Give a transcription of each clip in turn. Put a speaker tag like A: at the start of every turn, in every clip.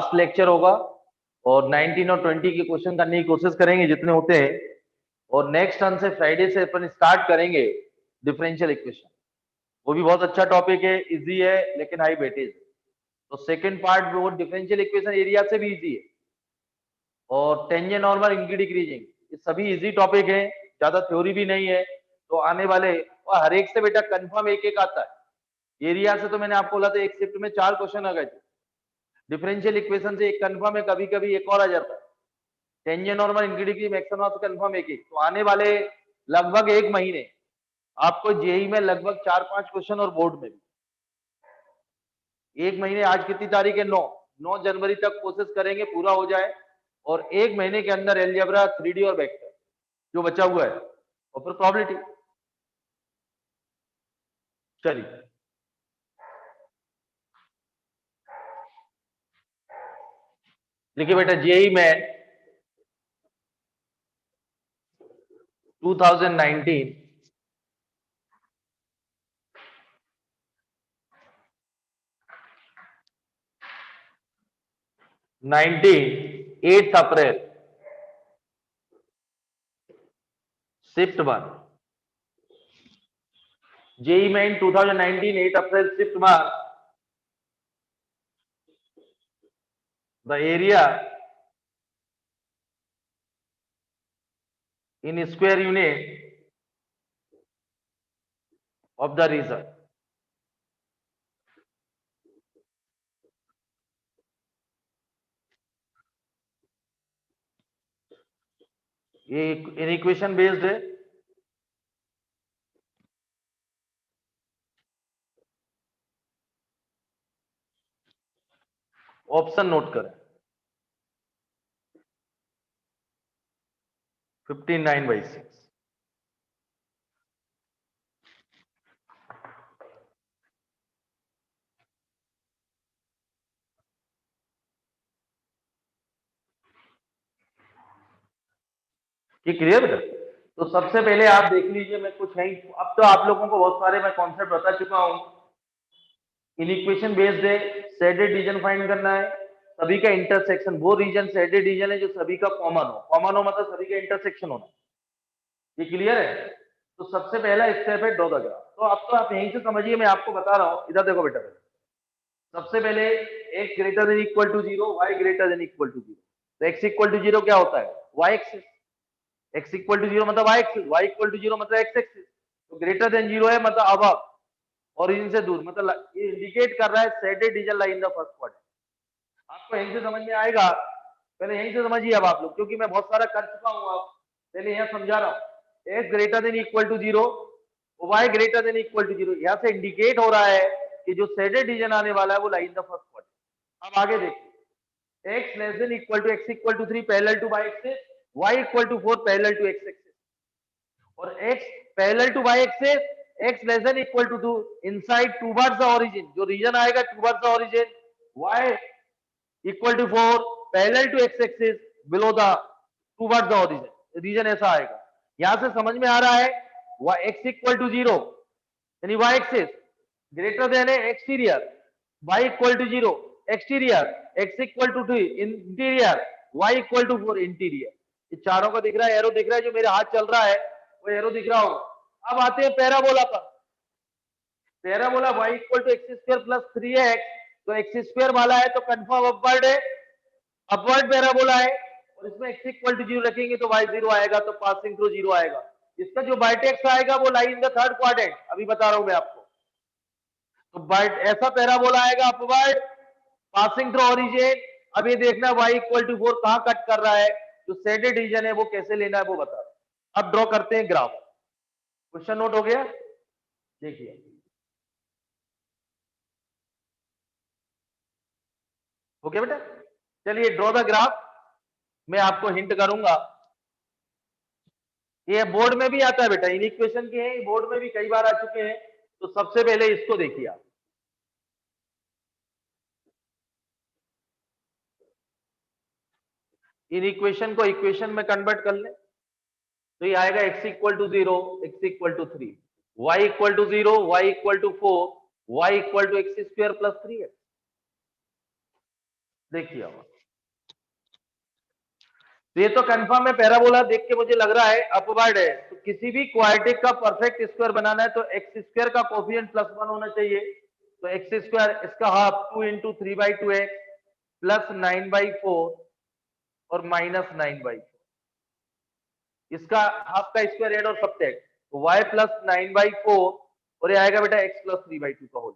A: Last lecture होगा और 19 और 20 के क्वेश्चन करने की कोशिश करेंगे जितने होते हैं, और नेक्स्ट टर्न से फ्राइडे से अपन स्टार्ट करेंगे डिफरेंशियल इक्वेशन। वो भी बहुत अच्छा टॉपिक है, इजी है लेकिन हाई वेटेज है। तो सेकंड पार्ट वो डिफरेंशियल इक्वेशन एरिया से भी इजी है, और टेंजेंट नॉर्मल इनकी डिक्रीजिंग, ये सभी इजी टॉपिक है, ज्यादा थ्योरी भी नहीं है। तो आने वाले और हर एक से बेटा कंफर्म एक एक आता है। एरिया से तो मैंने आपको बोला था एक शिफ्ट में 4 क्वेश्चन आ गए थे। डिफरेंशियल इक्वेशन से एक कंफर्म है, कभी कभी एक और आ जाता है। टेंजेंट नॉर्मल इनकी डिग्री मैक्सिमम से कंफर्म एक एक। तो आने वाले लगभग एक महीने आपको जेई में लगभग 4-5 क्वेश्चन और बोर्ड में भी एक महीने, आज कितनी तारीख है 9 जनवरी तक कोशिश करेंगे पूरा हो जाए, और एक महीने के अंदर एलजेब्रा 3D और वेक्टर जो बचा हुआ है और फिर प्रोबेबिलिटी। चलिए देखिए बेटा, जेई में 2019 8 अप्रैल शिफ्ट 1। जेई में 2019 8 अप्रैल shift 1, the area in square unit of the region। ये इन इक्वेशन बेस्ड है। ऑप्शन नोट करें, 59/6। ये क्लियर बेटा? तो सबसे पहले आप देख लीजिए, मैं कुछ नहीं, अब तो आप लोगों को बहुत सारे मैं कॉन्सेप्ट बता चुका हूं। इन इक्वेशन बेस्ड है, शेडेड रीजन फाइंड करना है, सभी का इंटरसेक्शन, वो रीजन शेडेड रीजन है जो सभी का कॉमन हो मतलब सभी का इंटरसेक्शन होना। ये क्लियर है? तो सबसे पहला स्टेप है ड्रॉ द ग्राफ। तो अब तो आप यहीं से समझिए, मैं आपको बता रहा हूं, इधर देखो बेटा। सबसे पहले x greater than equal to 0, y greater than equal to 0। तो x इक्वल टू 0 क्या होता है? y axis. x equal to 0 मतलब y axis, y equal to 0 मतलब x एक्सिस। तो ग्रेटर देन 0 है मतलब अबव, ओरिजिन से दूर, मतलब ये इंडिकेट कर रहा है shaded region lie in the first quadrant. आपको यहीं से समझ में आएगा, पहले यहीं से समझिए अब आप लोग, क्योंकि मैं बहुत सारा कर चुका हूं। अब पहले यहाँ समझा रहा हूं, x greater than equal to 0, y greater than equal to 0, यहाँ से इंडिकेट हो रहा है कि जो शेडेड रीजन आने वाला है वो lie in the first quadrant. अब आगे देखिए, x less than equal to x equal to 3 parallel to y axis, y equal to 4 parallel to x axis, और x parallel to y axis, x less than equal to 2 inside towards the origin, जो region आएगा towards the origin, y equal to 4 parallel to x axis below the towards the origin, region ऐसा आएगा। यहां से समझ में आ रहा है x इक्वल टू 0 यानी y एक्सिस ग्रेटर देन है exterior, y equal to 0 exterior, x equal to 2 interior, y equal to 4 interior. ये चारों का दिख रहा है, एरो दिख रहा है, जो मेरे हाथ चल रहा है वो एरो दिख रहा होगा। अब आते हैं पैराबोला पर। Parabola y equal to x square plus 3x, तो एक्स स्क्वायर वाला है तो कंफर्म अपवर्ड है, अपवर्ड पैराबोला है, और इसमें x इक्वल टू 0 रखेंगे तो y 0 आएगा, तो पासिंग थ्रू 0 आएगा। इसका जो बाइटेक्स आएगा वो lie in the third quadrant, अभी बता रहा हूं मैं आपको। तो बाइट ऐसा पैराबोला आएगा अपवर्ड पासिंग थ्रू ओरिजिन। अब ये देखना y इक्वल टू 4 कहां कट कर रहा है, जो शेडेड रीजन है वो कैसे लेना है वो बता रहा हूं। अब ड्रॉ करते हैं ग्राफ। क्वेश्चन नोट हो गया? देखिए, हो गया बेटा? चलिए ड्रॉ द ग्राफ, मैं आपको हिंट करूंगा। ये बोर्ड में भी आता है बेटा, इन इक्वेशन के हैं, बोर्ड में भी कई बार आ चुके हैं। तो सबसे पहले इसको देखिए आप, इन इक्वेशन को इक्वेशन में कन्वर्ट कर ले, तो ये आएगा x equal to 0, x equal to 3, y equal to 0, y equal to 4, y equal to x square plus 3x। देखिए अब तो ये तो कंफर्म है, पैराबोला देख के मुझे लग रहा है अपवर्ड है। तो किसी भी क्वाड्रेटिक का परफेक्ट स्क्वायर बनाना है तो एक्स स्क्वायर का कोफिशिएंट +1 होना चाहिए। तो एक्स स्क्वायर इसका हाफ 2 × 3/2x प्लस 9/4 और -9/4, इसका हाफ का स्क्वायर ऐड और सब्ट्रैक्ट, तो y + 9/4 और ये आएगा बेटा x + 3/2 का होल।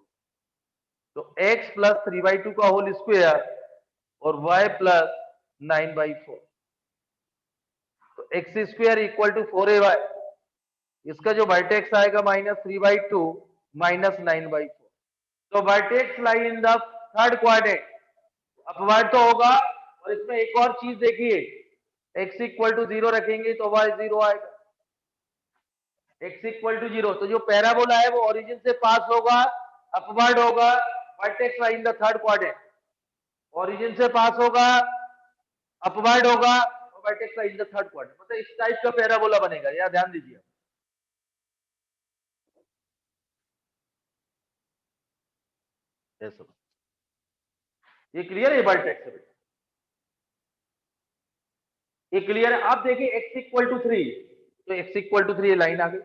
A: तो x + 3/2 का होल स्क्वायर और y + 9/4, तो x square equal to 4ay, इसका जो वर्टेक्स आएगा -3/2 -9/4। तो vertex lie in the third quadrant, upward तो होगा। और इसमें एक और चीज देखिए, x = 0 रखेंगे तो y 0 आएगा। x = 0, तो जो पैराबोला है वो ओरिजिन से पास होगा, अपवर्ड होगा, vertex lie in the third quadrant, origin से पास होगा, अपवर्ड होगा और vertex lie in the third quadrant, मतलब इस टाइप का पैराबोला बनेगा। यह ध्यान दीजिए। ये क्लियर है वर्टेक्स है, ये क्लियर है। आप देखिए x = 3, तो x = 3 लाइन आ गई,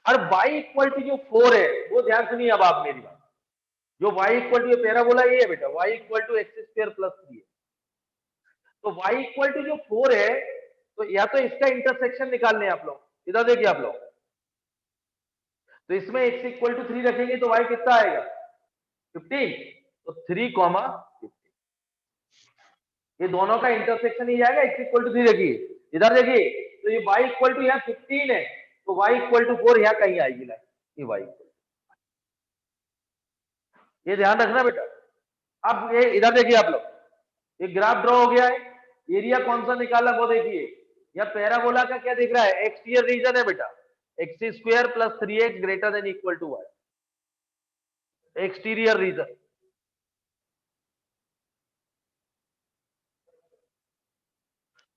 A: और y = जो 4 है वो ध्यान सुनिए अब आप मेरी बात, जो y = पैराबोला ये है बेटा, y = x² + 3 है। तो y = जो 4 है, तो या तो इसका इंटरसेक्शन निकालने आप लोग, इधर देखिए आप लोग, तो इसमें x = 3 रखेंगे तो y कितना आएगा 15, तो 3, 15, ये दोनों का इंटरसेक्शन ही जाएगा, x = 3 रखिए, इधर देखिए, तो ये y = यहाँ 15 है, तो y = 4 यहाँ कहीं आएगी लाइन, ये y, ये ध्यान रखना बेटा। अब ये इधर देखिए आप लोग, ये ग्राफ ड्रॉ हो गया है, एरिया कौन सा निकाला वो देखिए, या पैराबोला का क्या दिख रहा है, एक्सटीरियर रीजन है बेटा, x² + 3x > y, exterior reason.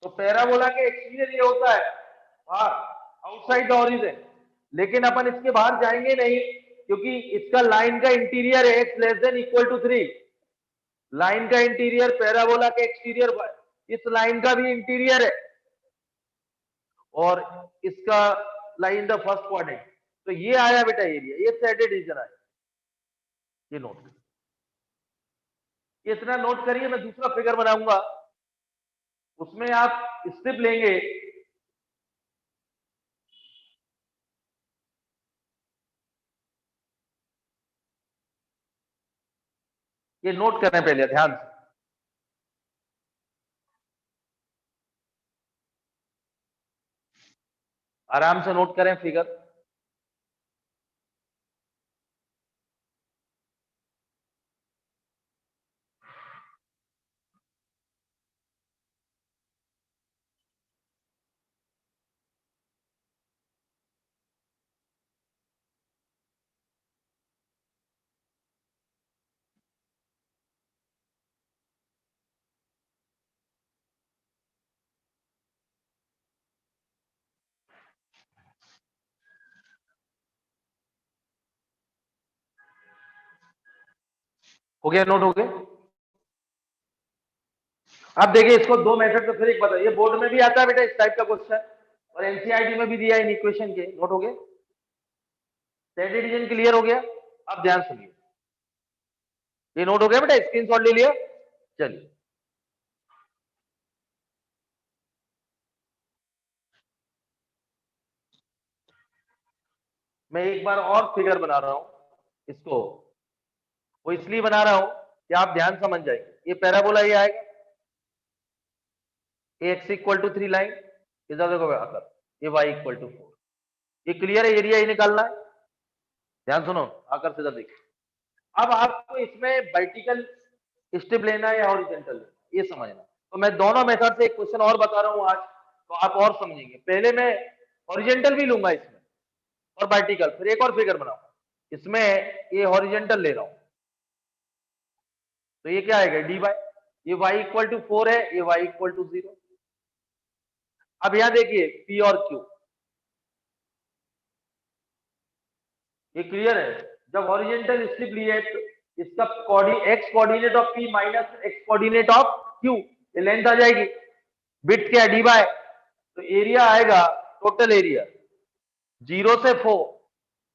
A: तो पैराबोला के एक्सटीरियर ये होता है बाहर, आउटसाइड द ओरिजिन, लेकिन अपन इसके बाहर जाएंगे नहीं, क्योंकि इसका लाइन का इंटीरियर है x < 3, लाइन का इंटीरियर पैराबोला के एक्सटीरियर, इस लाइन का भी इंटीरियर है और इसका लाइन द फर्स्ट क्वाड्रेंट, तो ये आया बेटा एरिया, ये शेडेड रीजन आया, ये नोट, इतना नोट करिए। मैं दूसरा फिगर बनाऊंगा, उसमें आप स्ट्रिप लेंगे, ये नोट करने पहले ध्यान से, आराम से नोट करें फिगर। हो गया, नोट हो गया। अब देखिए इसको दो मेथड से फिर एक बताइए, बोर्ड में भी आता है बेटा इस टाइप का क्वेश्चन, और एनसीईआरटी में भी दिया है इन इक्वेशन के, नोट हो गए, शेडेड रीजन क्लियर हो गया। अब ध्यान सुनिए, ये नोट हो गया बेटा, स्क्रीनशॉट ले लिया। चलिए मैं एक बार और फिगर बना रहा हूं, इसको वो इसलिए बना रहा हूं कि आप ध्यान समझ जाएंगे। ये पैराबोला ये आएगा, x = 3 लाइन, इधर देखो आकर, ये y = 4, ये क्लियर है, एरिया ही निकालना है। ध्यान सुनो, आकर सीधा देखिए। अब आपको इसमें वर्टिकल स्ट्रिप लेना है या हॉरिजॉन्टल लेना, ये समझना। तो मैं दोनों मेथड से एक क्वेश्चन और बता रहा हूं आज, तो आप और समझेंगे। पहले मैं हॉरिजॉन्टल भी लूंगा इसमें और वर्टिकल, फिर एक और फिगर बनाऊंगा। इसमें ये हॉरिजॉन्टल ले रहा हूं, तो ये क्या आएगा dy, ये y = 4 है, ये y = 0। अब यहां देखिए p और q, ये क्लियर है। जब हॉरिजॉन्टल स्ट्रिप लिए इसका x coordinate of P minus x coordinate of Q, ये लेंथ आ जाएगी। बिट क्या डी बाय, तो एरिया आएगा टोटल एरिया 0 से 4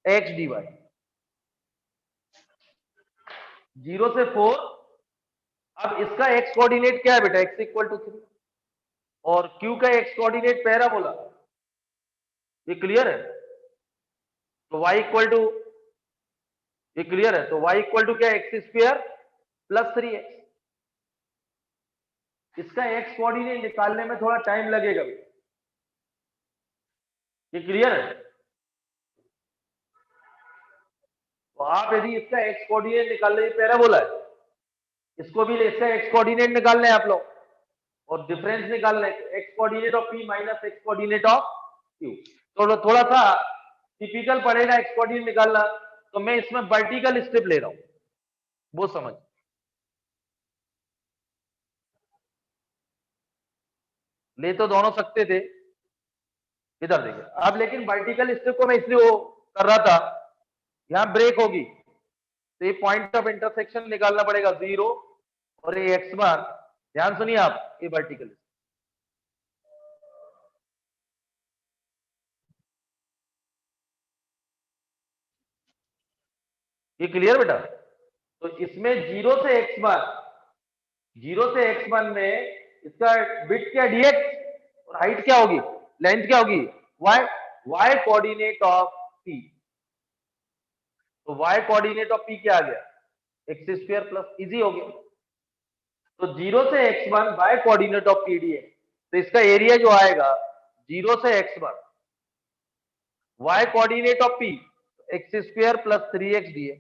A: एक्स डी बाई, 0 से 4। अब इसका एक्स कोऑर्डिनेट क्या है बेटा, एक्स इक्वल टू 3, और क्यू का एक्स कोऑर्डिनेट पैराबोला, ये क्लियर है। तो y इक्वल टू, ये क्लियर है, तो y इक्वल टू क्या, एक्स स्क्वायर प्लस 3x। इसका एक्स कोऑर्डिनेट निकालने में थोड़ा टाइम लगेगा, ये क्लियर है। तो आप यदि इसका एक्स कोऑर्डिनेट निकाल रहे, पैराबोला है, इसको भी इसका एक्स कोऑर्डिनेट निकालना है आप लोग, और डिफरेंस निकालना है, x coordinate of P minus x coordinate of Q. तो थोड़ा सा टिपिकल पड़ेगा एक्स कोऑर्डिनेट निकालना, तो मैं इसमें वर्टिकल स्टेप ले रहा हूं, वो समझ। ले तो दोनों सकते थे, इधर देखिए अब, लेकिन वर्टिकल स्टेप को मैं इसलिए वो कर रहा था, यहां ब्रेक होगी तो ये पॉइंट ऑफ इंटरसेक्शन निकालना पड़ेगा 0 और ये एक्स बार। ध्यान सुनिए आप, ये वर्टिकल, ये क्लियर बेटा। तो इसमें 0 से एक्स बार, 0 से x1 में इसका बिट क्या dx, और हाइट क्या होगी, लेंथ क्या होगी y, y coordinate of p। तो y कोऑर्डिनेट ऑफ p क्या आ गया, एक्स स्क्वायर प्लस, इजी हो गया। तो 0 से x1 y coordinate of p dx, तो इसका एरिया जो आएगा 0 से x1 y coordinate of p x square plus 3x dx,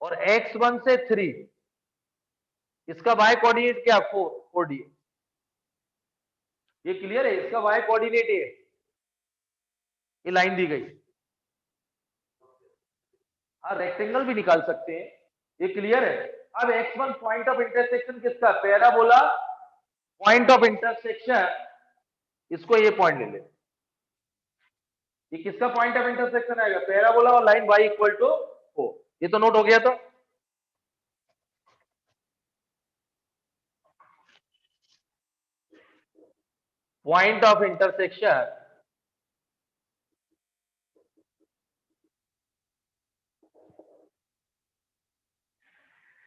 A: और x1 से 3 इसका y कोऑर्डिनेट क्या, 4 dx। ये क्लियर है, इसका y कोऑर्डिनेट है, ये लाइन दी गई। हाँ, रेक्टेंगल भी निकाल सकते हैं, ये क्लियर है। अब x1 पॉइंट ऑफ इंटरसेक्शन किसका, पैराबोला पॉइंट ऑफ इंटरसेक्शन, इसको ये पॉइंट ले ले, ये किसका पॉइंट ऑफ इंटरसेक्शन आएगा, पैराबोला और लाइन y इक्वल टू 4। ये तो नोट हो गया। तो point of intersection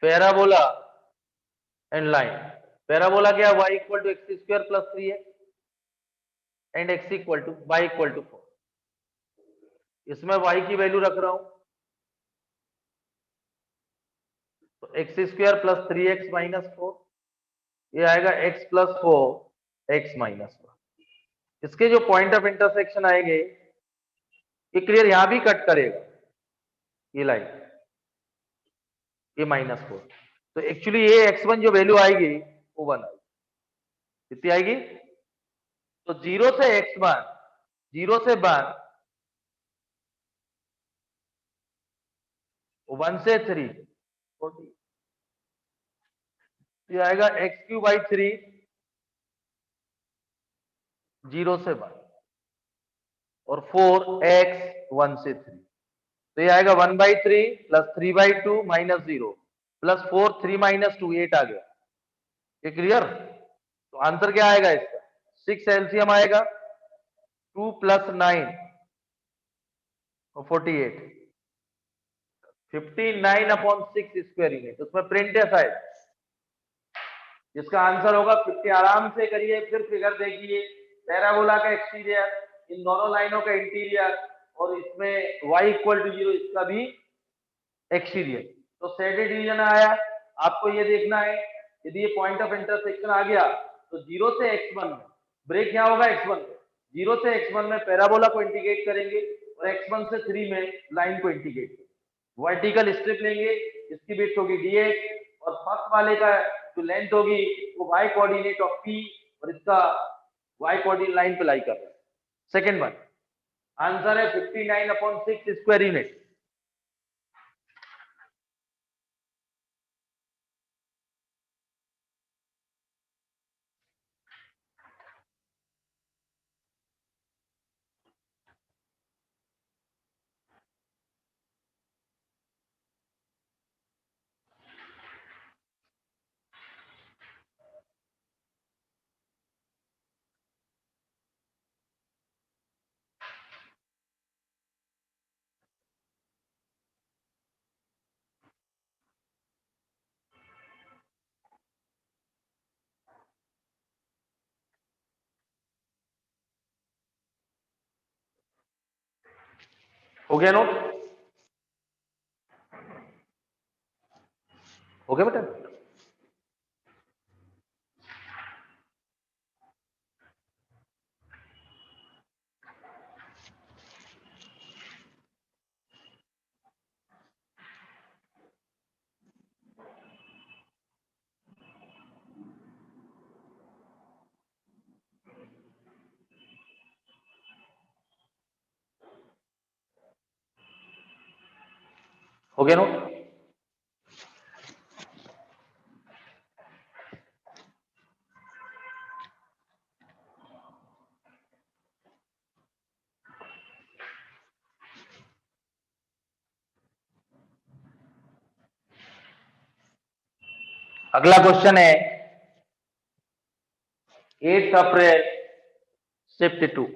A: parabola and line, parabola क्या, y equal to x square plus 3x and x equal to y equal to 4। इसमें y की वैल्यू रख रहा हूं, तो x square plus 3x minus 4, ये आएगा x प्लस 4 x माइनस 1। इसके जो पॉइंट ऑफ इंटरसेक्शन आएंगे, ये क्लियर, यहां भी कट करेगा ये लाइन, ये -4। तो एक्चुअली ये x1 जो वैल्यू आएगी वो 1 आएगी, कितनी आएगी, तो 0 से x1, 0 से 1, 1 से 3 40, ये आएगा x³ 3, 0 से 1, और 4x 1 से 3, तो ये आएगा 1/3 प्लस 3/2 माइनस 0 प्लस 4 3 माइनस 2 8 आ गया, ये क्लियर। तो आंसर क्या आएगा इसका, 6 एलसीएम आएगा, 2 प्लस 9 और 48, 59/6 स्क्वायर यूनिट, उसमें प्रिंट है शायद, इसका आंसर होगा 50। आराम से करिए, फिर फिगर देखिए, पैराबोला का एक्सटीरियर, इन दोनों लाइनों का इंटीरियर, और इसमें y इक्वल टू 0 इसका भी एक्सटीरियर। तो शेडेड रीजन आया, आपको ये देखना है, यदि ये पॉइंट ऑफ इंटरसेक्शन आ गया तो 0 से x1 में ब्रेक क्या होगा, x1 में 0 से x1 में पैराबोला को इंटीग्रेट करेंगे, और x1 से 3 में लाइन को इंटीग्रेट करेंगे, वर्टिकल स्ट्रिप लेंगे, इसकी विड्थ होगी dx, और फर्स्ट वाले का जो लेंथ होगी वो y कोऑर्डिनेट ऑफ p, और इसका y कोऑर्डिनेट लाइन पे लाई कर रहा है। सेकंड वन, आंसर है 59/6 स्क्वायर यूनिट। हो गया नोट? हो गया बेटा? हो गया नोट? अगला क्वेश्चन है 8 अप्रैल shift 2।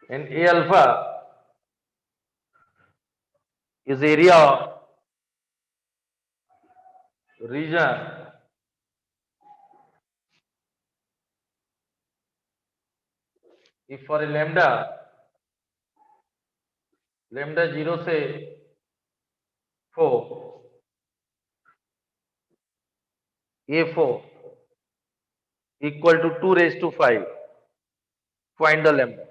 A: And A alpha is area of region if for a lambda 0 से 4 A4 equal to 2 raised to 5, find the lambda।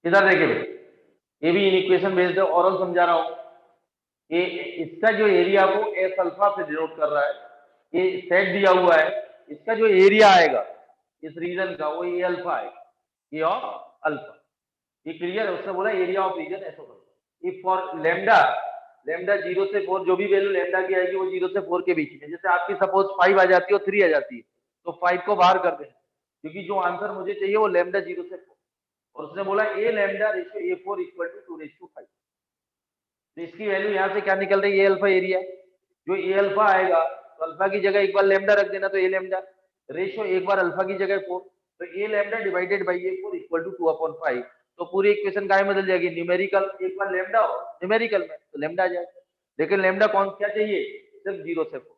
A: इधर देखिए बेटा, ये भी इन इक्वेशन बेस्ड है, और समझा रहा हूं। ये इसका जो एरिया को एस अल्फा से डिनोट कर रहा है, ये सेट दिया हुआ है, इसका जो एरिया आएगा इस रीजन का वो ए अल्फा आएगा, ए ऑफ अल्फा। ये क्लियर है? उसने बोला area of region S of alpha. If for lambda 0 से 4 जो भी वैल्यू लेमडा की आएगी वो 0 से 4 के बीच में, जैसे आपकी सपोज 5 आ जाती है और 3 आ जाती है, तो 5 को बाहर कर दें, क्योंकि जो आंसर मुझे चाहिए वो लेमडा 0 से 4। और उसने बोला A lambda ratio A4 equal to 2 ratio 5। तो इसकी वैल्यू यहाँ से क्या निकल रही है? ए अल्फा एरिया। जो ए अल्फा आएगा तो अल्फा की जगह एक बार लेमडा रख देना, तो ए लेमडा रेशियो एक बार अल्फा की जगह 4, तो A lambda divided by A4 equal to 2/5। तो पूरी इक्वेशन काय में बदल जाएगी? न्यूमेरिकल एक बार लेमडा हो न्यूमेरिकल में तो लेमडा आ जाएगा, लेकिन लेमडा कौन क्या चाहिए? सिर्फ 0 से 4।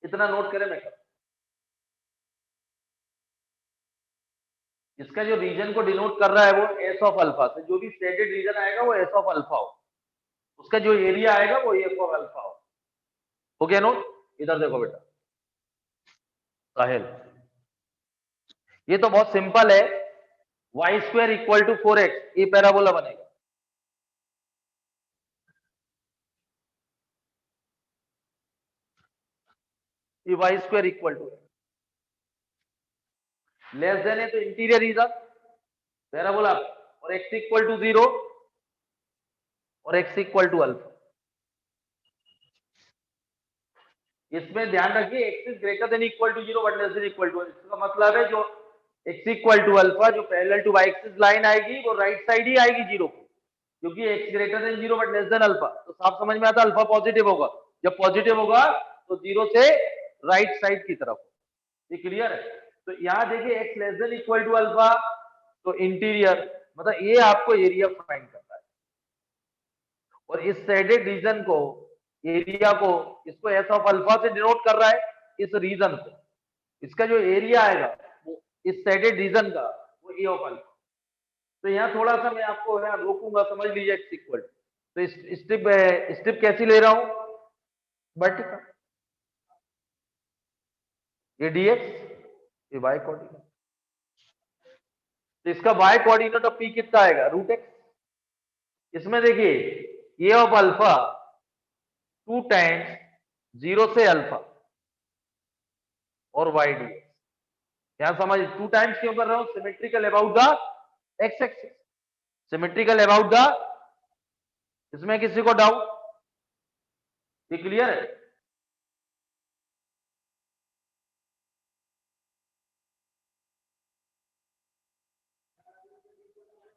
A: इतना नोट करें मैं। इसका जो रीजन को डिनोट कर रहा है वो एस ऑफ अल्फा से, जो भी स्टेटेड रीजन आएगा वो एस ऑफ अल्फा हो, उसका जो एरिया आएगा वो एफ ऑफ अल्फा हो गया नोट? इधर देखो बेटा साहिल, ये तो बहुत सिंपल है। Y square equal to 4x, ये पैराबोला बनेगा। ये y square equal to less than है तो इंटीरियर रीजन पैराबोला, और x इक्वल टू 0 और x इक्वल टू अल्फा। इसमें ध्यान रखिए x is greater than equal to 0 but less than equal to, इसका मतलब है जो x इक्वल टू अल्फा जो parallel to y axis line आएगी वो राइट साइड ही आएगी 0 को, क्योंकि x greater than 0 but less then alpha. तो साफ समझ में आता है अल्फा पॉजिटिव होगा, जब पॉजिटिव होगा तो 0 से राइट साइड की तरफ। ये क्लियर है? तो यहां देखिए x less than equal to alpha, तो इंटीरियर मतलब ये आपको एरिया फाइंड करना है, और इस शेडेड रीजन को एरिया को, इसको एस ऑफ अल्फा से डिनोट कर रहा है, इस रीजन को। इसका जो एरिया आएगा वो इस सेडेड रीजन का, वो ए ऑफ अल्फा। तो यहाँ थोड़ा सा मैं आपको यहाँ रोकूंगा, समझ लीजिए एक्स इक्वल। तो स्ट्रिप स्ट्रिप कैसी ले रहा हूं, वर्टिकल, ये डीएक्स, ये वाई कोऑर्डिनेट। तो इसका वाई कोऑर्डिनेट ऑफ पी कितना आएगा, रूट एक्स। इसमें देखिए ए ऑफ अल्फा 2 टाइम्स 0 से अल्फा और वाई डी। यहां समझ 2 टाइम्स क्यों कर रहा हूं, symmetrical about the x axis, symmetrical about the, इसमें किसी को डाउट, ये क्लियर है।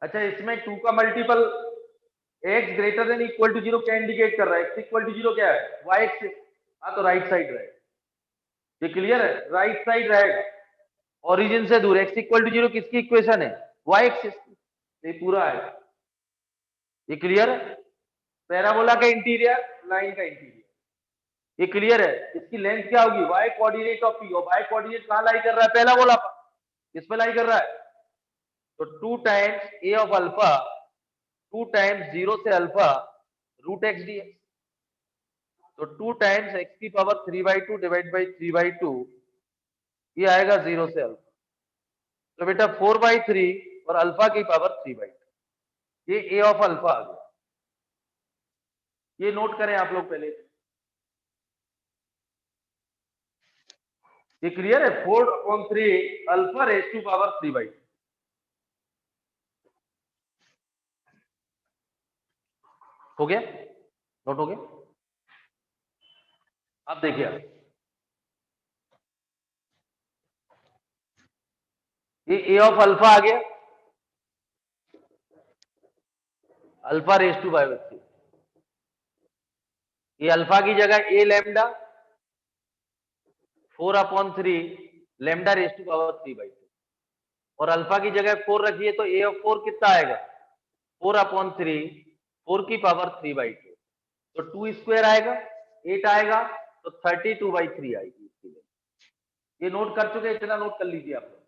A: अच्छा, इसमें 2 का multiple x greater than equal to 0 क्या इंडिकेट कर रहा है, x इक्वल टू 0 क्या है, y एक्सिस। हाँ, तो राइट साइड रहेगा, ये क्लियर है, राइट साइड रहेगा, ओरिजिन से दूर। x इक्वल टू 0 किसकी इक्वेशन है, y एक्सिस की। ये पूरा है, ये क्लियर है। पैराबोला का इंटीरियर, लाइन का इंटीरियर, ये क्लियर है। इसकी लेंथ क्या होगी, y कोऑर्डिनेट ऑफ p, और y कोऑर्डिनेट कहां लाई कर रहा है, पहला बोला पर, किस पे लाई कर रहा है। तो 2 times a of alpha 2 times 0 से alpha root x d x. तो 2 टाइम्स x की पावर 3/2 डिवाइड बाई 3/2, ये आएगा 0 से अल्फा। तो बेटा 4/3 और अल्फा की पावर 3/2, ये a ऑफ अल्फा आ गया। ये नोट करें आप लोग पहले, ये क्लियर है, 4/3 अल्फा रेज टू पावर 3/2। हो गया, नोट हो गया। अब देखिए, ये a ऑफ अल्फा आ गया, अल्फा रेज टू पावर 3। ये अल्फा की जगह a lambda 4/3 lambda raise to power 3/2, और अल्फा की जगह 4 रखिए, तो a ऑफ 4 कितना आएगा, 4/3 4 की पावर 3/2। तो 2 स्क्वायर आएगा, 8 आएगा, तो 32/3 आएगी इसकी वैल्यू। ये नोट कर चुके, इतना नोट कर लीजिए आप लोग।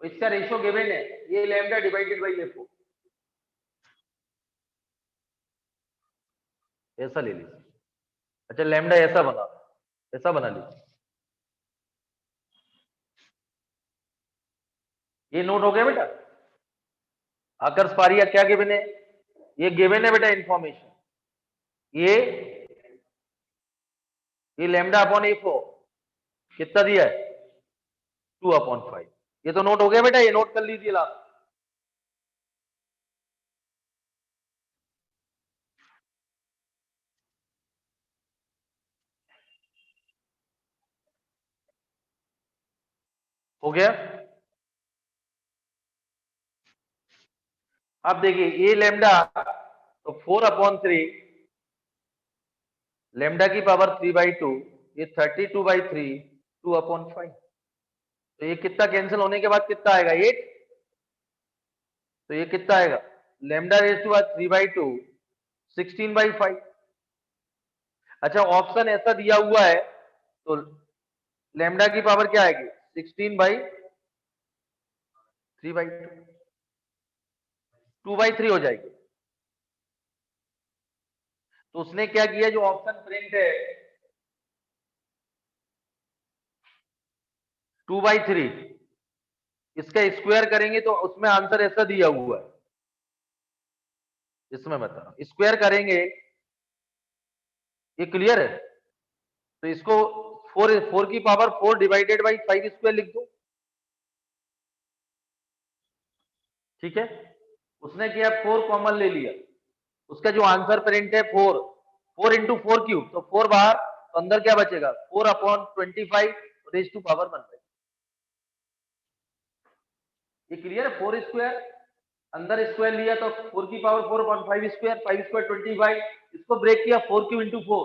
A: तो इसका रेशियो गिवन है, ये लैम्डा डिवाइडेड बाई ये 4, ऐसा ले लीजिए। अच्छा, लैम्डा ऐसा बना, ऐसा बना लीजिए। ये नोट हो गया बेटा। आकर्ष पारिया क्या गिवन है, ये गिवन है बेटा इंफॉर्मेशन, ये लैम्डा अपॉन ए4 कितना दिया है, 2/5। ये तो नोट हो गया बेटा, ये नोट कर लीजिए लास्ट। हो गया। अब देखिए ये लैम्डा, तो 4/3 लैम्डा की पावर 3/2, ये 32/3 2/5। तो ये कितना कैंसिल होने के बाद कितना आएगा, 8। तो ये कितना आएगा, लैम्डा रेज टू 3/2 16/5। अच्छा, ऑप्शन ऐसा दिया हुआ है, तो लैम्डा की पावर क्या आएगी, 16/3/2, 2/3 हो जाएगी। तो उसने क्या किया, जो ऑप्शन प्रिंट है 2/3, इसका स्क्वायर करेंगे तो उसमें आंसर ऐसा दिया हुआ है, इसमें बता रहा हूं, स्क्वायर करेंगे, ये क्लियर है। तो इसको 4 की पावर 4 डिवाइडेड बाई 5 स्क्वायर लिख दो, ठीक है। उसने किया 4 कॉमन ले लिया, उसका जो आंसर प्रिंट है 4, 4 इंटू 4 क्यूब, तो 4 बाहर, तो अंदर क्या बचेगा, 4/25 रेज टू पावर 1। ये क्लियर है, 4 स्क्वायर, अंदर स्क्वायर लिया तो 4 की पावर 4/5 स्क्वायर, 5 स्क्वायर 25, इसको ब्रेक किया 4 क्यूब इंटू 4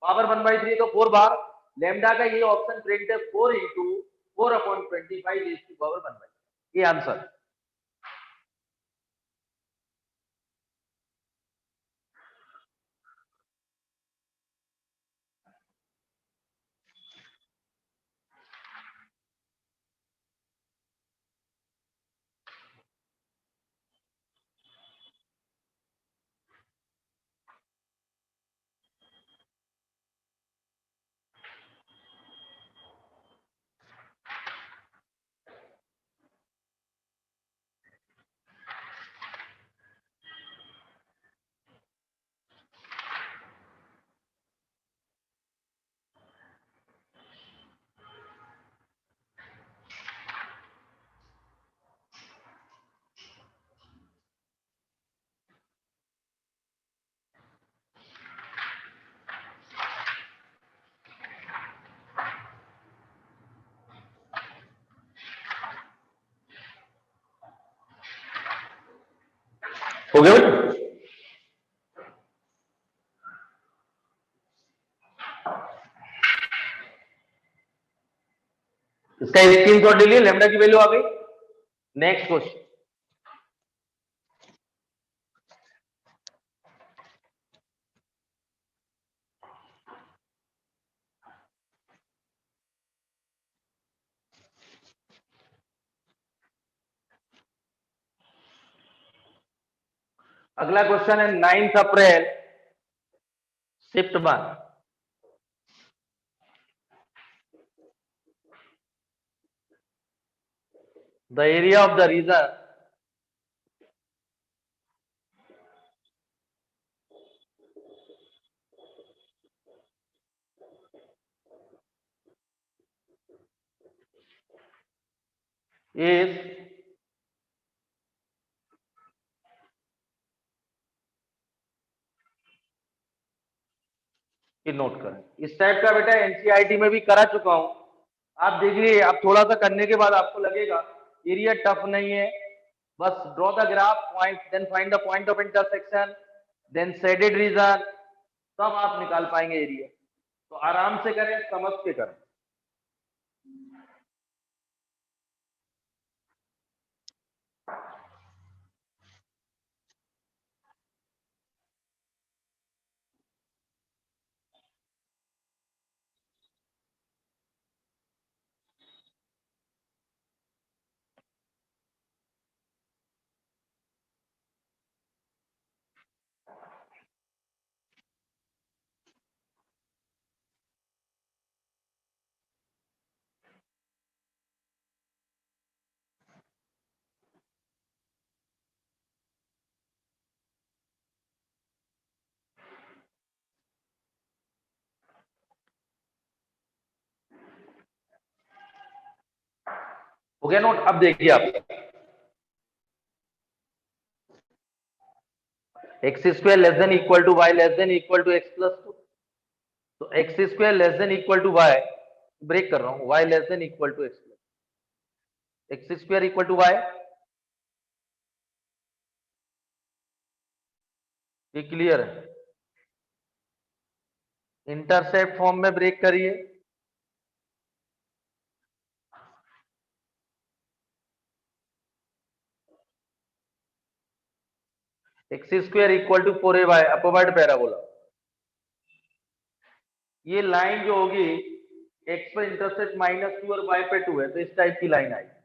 A: पावर 1/3, तो 4 बाहर। लैम्डा का ये ऑप्शन प्रिंट है 4 इंटू 4/25 रेज टू पावर 1/3, ये आंसर। हो गया बेटा? इसका स्क्रीनशॉट ले लिया, लैम्डा की वैल्यू आ गई। नेक्स्ट क्वेश्चन, अगला क्वेश्चन है 9 April shift 1। The area of the region is, ये नोट करें। इस टाइप का बेटा एनसीईआरटी में भी करा चुका हूं, आप देख लीजिए। आप थोड़ा सा करने के बाद आपको लगेगा एरिया टफ नहीं है, बस draw the graph point, then find the point of intersection, then shaded region, तब आप निकाल पाएंगे एरिया। तो आराम से करें, समझ के करें। हो गया नोट? अब देखिए आप, x square less than equal to y less than equal to x plus 2। तो x square less than equal to y, break कर रहा हूं, y less than equal to x plus, x square equal to y. ये clear है? Intercept form में break करिए। X square equal to 4ay upward parabola. ये line जो होगी एक्स पर इंटरसेप्ट -2 और वाई पे 2 है, तो इस टाइप की लाइन आएगी।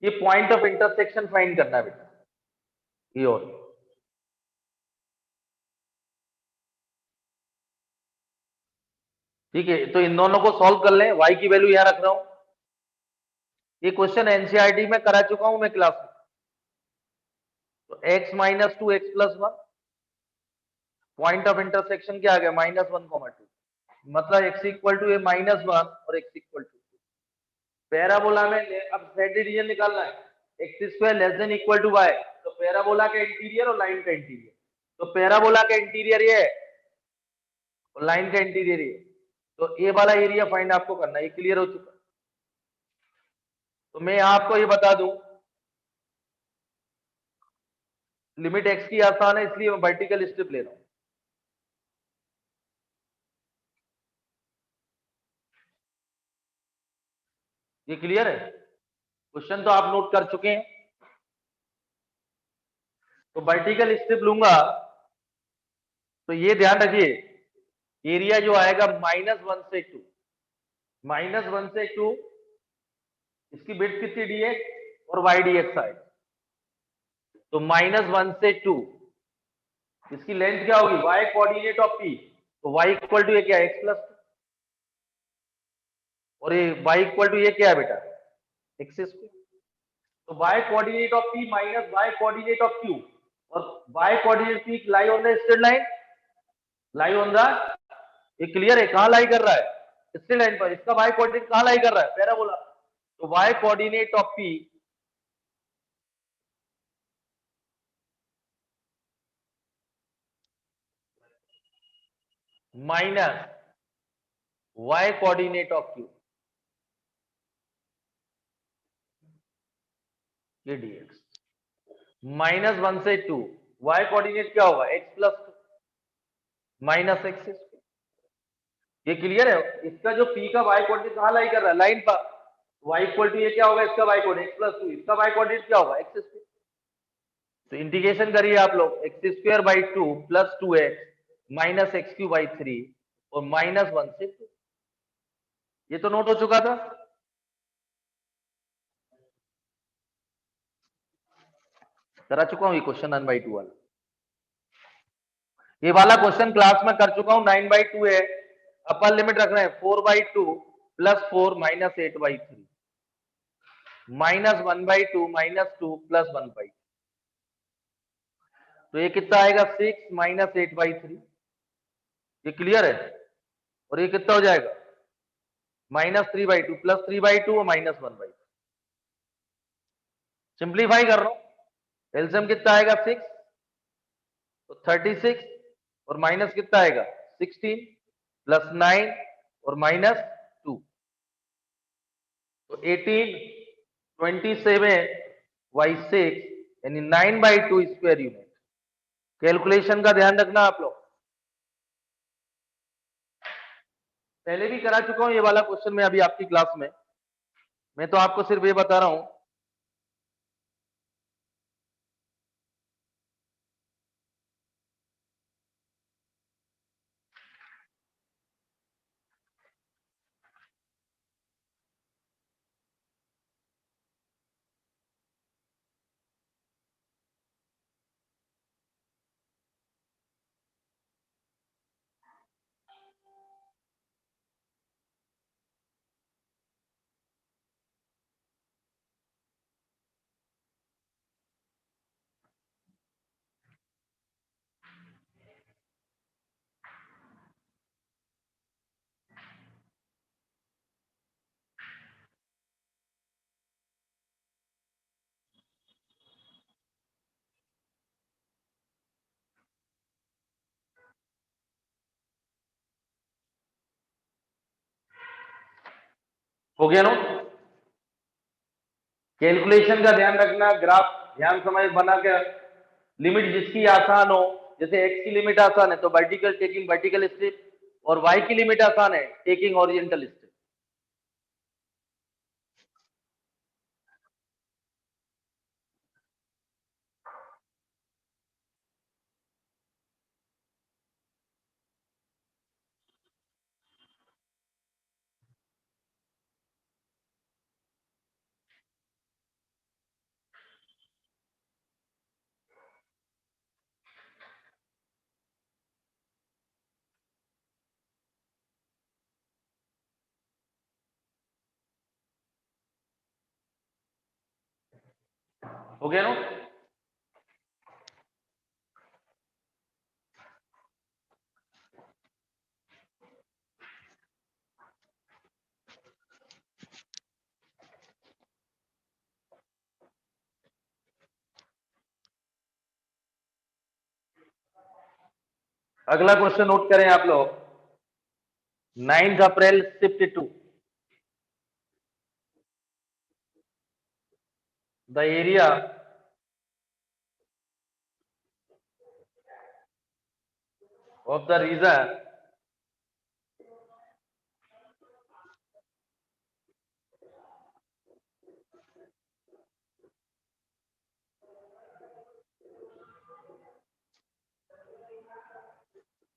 A: ये पॉइंट ऑफ इंटरसेक्शन फाइंड करना है बेटा, ये और ठीक है। तो इन दोनों को सॉल्व कर लें, y की वैल्यू यहां रख रहा हूं। ये क्वेश्चन एनसीईआरटी में करा चुका हूं मैं क्लास में। तो x minus 2 x plus 1, point of intersection क्या आ गया -1,2, मतलब x इक्वल टू -1 और x इक्वल टू। पैराबोला में अब z रीजन निकालना है, x square less than equal to y, तो पैराबोला का इंटीरियर और लाइन का इंटीरियर। तो पैराबोला का इंटीरियर ये है और लाइन का इंटीरियर ये, तो ए वाला एरिया फाइंड आपको करना है। ये क्लियर हो चुका? तो मैं आपको ये बता दूं, लिमिट एक्स की आसान है, इसलिए मैं वर्टिकल स्ट्रिप ले रहा हूं। ये क्लियर है? क्वेश्चन तो आप नोट कर चुके हैं। तो वर्टिकल स्ट्रिप लूंगा, तो ये ध्यान रखिए, एरिया जो आएगा -1 से 2, -1 से 2, इसकी विड्थ कितनी dx और y dx आएगा। तो -1 से 2, इसकी लेंथ क्या होगी, y कोऑर्डिनेट ऑफ p, तो y इक्वल टू ये क्या है, x प्लस 2, और ये y इक्वल टू ये क्या है बेटा, x स्क्वायर। तो y coordinate of p minus y coordinate of q, और y coordinate p lie on the straight line, lie on the, ये क्लियर है, कहां लाई कर रहा है, स्ट्रेट लाइन पर। इसका y कोऑर्डिनेट कहां लाई कर रहा है, पैराबोला। तो y coordinate of p minus y coordinate of q, ये dx। -1 से 2, y कोऑर्डिनेट क्या होगा x प्लस -x, ये क्लियर है। इसका जो p का y कोऑर्डिनेट कहाँ लाई कर रहा है, लाइन पर। y इक्वल टू ये क्या होगा, इसका y कोऑर्डिनेट x+2, इसका y कोऑर्डिनेट क्या होगा x²। तो इंटीग्रेशन करिए आप लोग, x²/2 + 2x -x³/3 और -1 से 2, ये तो नोट हो चुका था। करा चुका हूं ये क्वेश्चन 9/2 वाला, ये वाला क्वेश्चन क्लास में कर चुका हूं। 9/2 है, अपर लिमिट रख रहे हैं 4/2 + 4 -8/3 -1/2 -2 + 1/2, तो ये कितना आएगा 6 -8/3, ये क्लियर है। और ये कितना हो जाएगा -3/2 + 3/2 और -1/2, सिंप्लीफाई कर रहा हूं। एलसीएम कितना आएगा 6, तो 36 और माइनस कितना आएगा 16 + 9 और -2, तो 18 27/6 यानी 9/2 स्क्वायर यूनिट। कैलकुलेशन का ध्यान रखना आप लोग, पहले भी करा चुका हूं ये वाला क्वेश्चन मैं अभी आपकी क्लास में, मैं तो आपको सिर्फ ये बता रहा हूं। हो गया नो। कैलकुलेशन का ध्यान रखना, ग्राफ ध्यान समझ बना के, लिमिट जिसकी आसान हो, जैसे x की लिमिट आसान है तो वर्टिकल टेकिंग वर्टिकल स्टेप, और y की लिमिट आसान है टेकिंग हॉरिजॉन्टल स्टेप। हो गया नो। अगला क्वेश्चन नोट करें आप लोग, 9 April shift two the area of the region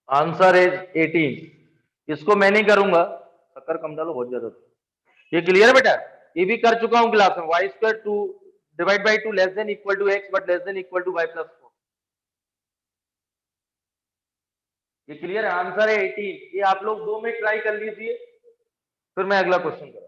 A: answer is 18। इसको मैं नहीं करूंगा, शक्कर कम डालो बहुत ज्यादा, ये क्लियर है बेटा। ये भी कर चुका हूं क्लास में, y² 2 divide by 2 less than equal to x but less than equal to y + 4, ये क्लियर है। आंसर है 18, ये आप लोग 2 में ट्राई कर लीजिए, फिर मैं अगला क्वेश्चन करूँ।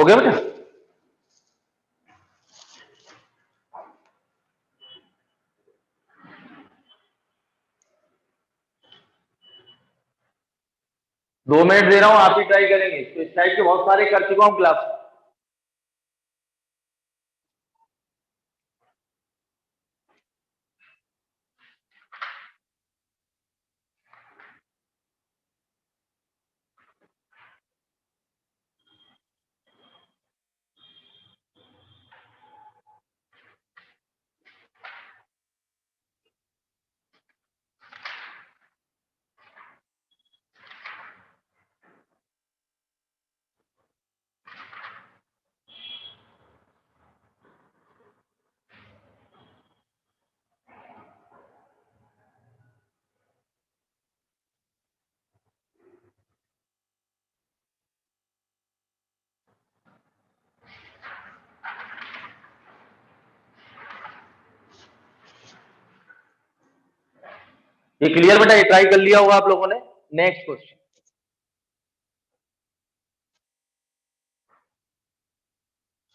A: हो गया बेटा? दो मिनट दे रहा हूं, आप ही ट्राई करेंगे। तो इस टाइप के बहुत सारे कर चुका हूं क्लास में। ये क्लियर बेटा? ये ट्राई कर लिया होगा आप लोगों ने। नेक्स्ट क्वेश्चन,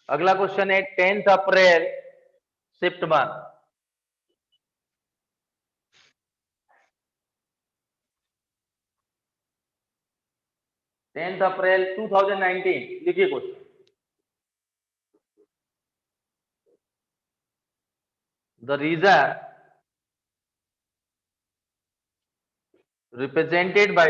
A: अगला क्वेश्चन है 10 अप्रैल शिफ्ट मान। 10 अप्रैल 2019 लिखिए question. The region represented by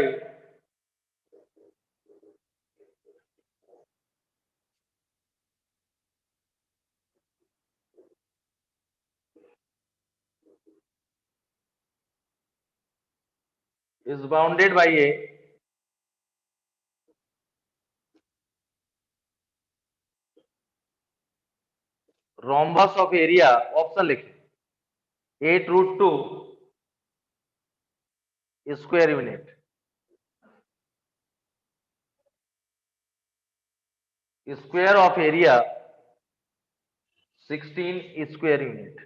A: is bounded by a rhombus of area, option लिखिए 8√2 square unit, square of area 16 square unit,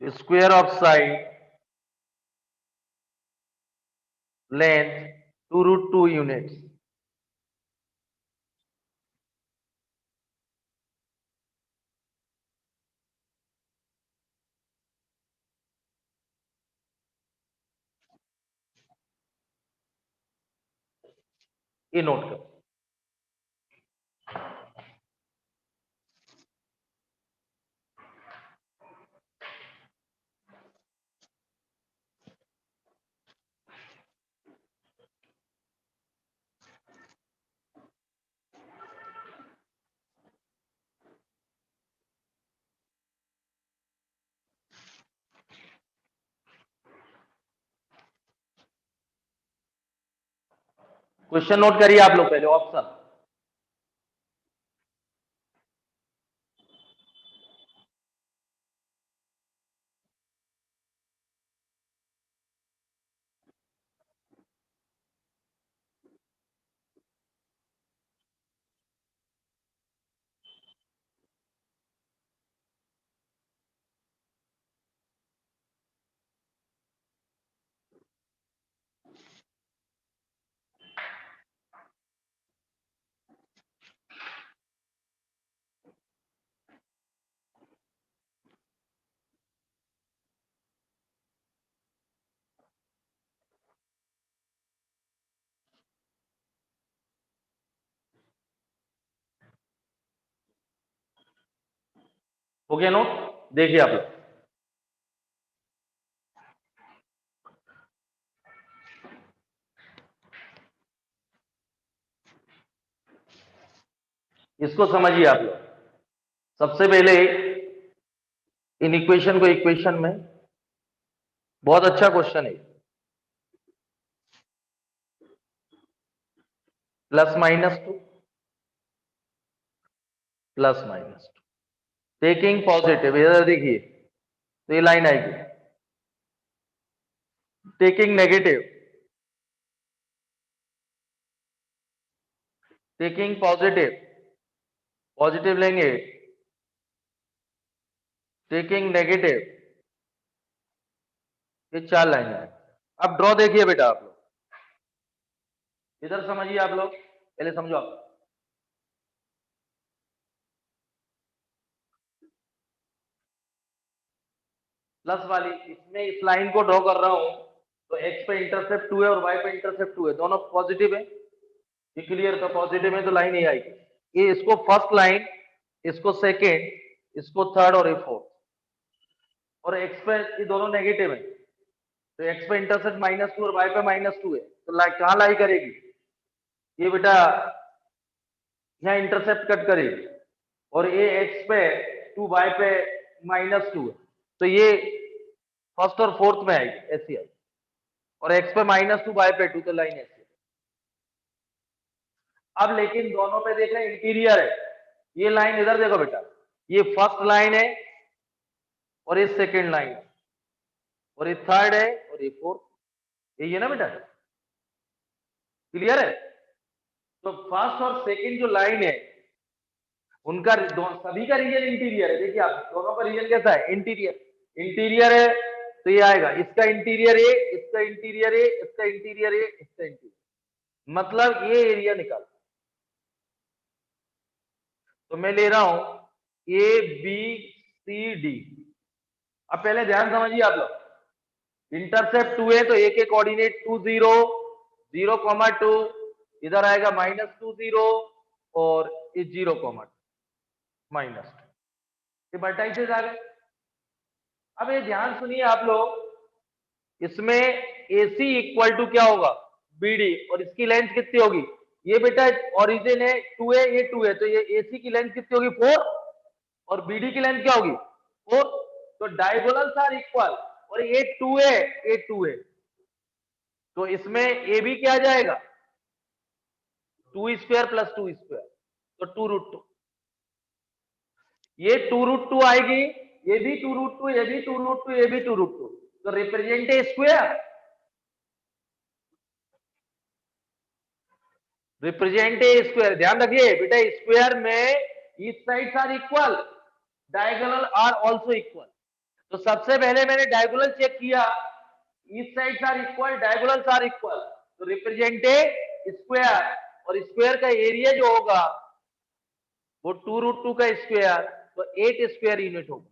A: square of side length 2√2 units, ये नोट करो। Question note करिए आप लोग पहले। ऑप्शन, हो गया नोट? देखिए आप लोग, इसको समझिए आप लोग। सबसे पहले इन इक्वेशन को इक्वेशन में, बहुत अच्छा क्वेश्चन है, +-2 +-2 टेकिंग पॉजिटिव, इधर देखिए तो ये लाइन आएगी। Taking negative, taking positive, positive लेंगे, टेकिंग नेगेटिव, ये 4 लाइन है। अब ड्रॉ देखिए बेटा आप लोग, इधर समझिए आप लोग, पहले समझो आप। प्लस वाली इसमें इस लाइन को ड्रॉ कर रहा हूं, तो एक्स पे इंटरसेप्ट 2 है और वाई पे इंटरसेप्ट 2 है, दोनों पॉजिटिव है, ये क्लियर, तो पॉजिटिव है तो लाइन ये आएगी, ये इसको फर्स्ट लाइन, इसको सेकेंड, इसको थर्ड और ये फोर्थ, और एक्स पे ये दोनों नेगेटिव है, तो एक्स पे इंटरसेप्ट -2 और वाई पे -2 है, तो कहां लाई करेगी, ये बेटा यहाँ इंटरसेप्ट कट करेगी, और ये एक्स पे 2 वाई पे -2 है, तो ये फर्स्ट और फोर्थ में आएगी, ऐसी आई, और एक्स पे -2 वाई पे 2, तो लाइन ऐसी। अब लेकिन दोनों पे देख रहे हैं इंटीरियर है, ये लाइन इधर देखो बेटा, ये फर्स्ट लाइन है और ये सेकेंड लाइन है, और ये थर्ड है और ये फोर्थ, यही है ना बेटा, क्लियर है। तो फर्स्ट और सेकेंड जो लाइन है उनका सभी का रीजन इंटीरियर है, देखिए आप दोनों का रीजन कैसा है, इंटीरियर, इंटीरियर है, तो ये आएगा, इसका इंटीरियर ए, इसका इंटीरियर ए, इसका इंटीरियर ए, इसका इंटीरियर, मतलब ये एरिया निकाल, तो मैं ले रहा हूं ए बी सी डी। अब पहले ध्यान समझिए आप लोग, इंटरसेप्ट 2 है तो ए के कोऑर्डिनेट 2 0 0,2, इधर आएगा -2 0 और इस 0,2 -2, ये वर्टाइसेस आ गए। अब ये ध्यान सुनिए आप लोग, इसमें AC इक्वल टू क्या होगा, BD, और इसकी लेंथ कितनी होगी, ये बेटा ओरिजिन है 2 है, ये 2 है, तो ये AC की लेंथ कितनी होगी 4, और BD की लेंथ क्या होगी 4, तो डायगोनल्स आर इक्वल, और ये 2 है, ये 2 है, तो इसमें AB क्या आ जाएगा 2 स्क्वायर प्लस 2 स्क्वायर, तो 2√2, ये 2√2 आएगी, ये भी 2√2, ये भी 2√2, ये भी 2√2, तो represent a square, represent a square, ध्यान रखिए बेटा, स्क्वायर में each sides are equal, diagonal are also equal, तो सबसे पहले मैंने डायगोनल चेक किया, each sides are equal, diagonals are equal, तो रिप्रेजेंट ए स्क्वायर, और स्क्वायर का एरिया जो होगा वो 2√2 का स्क्वायर, तो 8 स्क्वायर यूनिट होगा,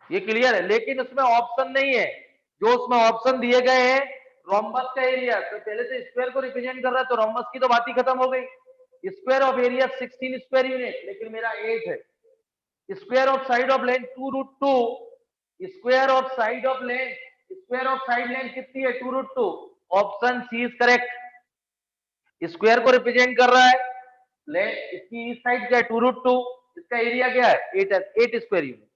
A: ये क्लियर है। लेकिन उसमें ऑप्शन नहीं है, जो उसमें ऑप्शन दिए गए हैं रोम्बस का एरिया, तो पहले से स्क्वायर को रिप्रेजेंट कर रहा है, तो रोम्बस की तो बात ही खत्म हो गई, square of area 16 square unit, लेकिन मेरा 8 है, square of side of length 2√2, square of side of length, square of side length कितनी है 2√2, option C is correct, square को रिप्रेजेंट कर रहा है, लेंथ इसकी साइड क्या है 2√2, इसका एरिया क्या है 8 स्क्वायर यूनिट,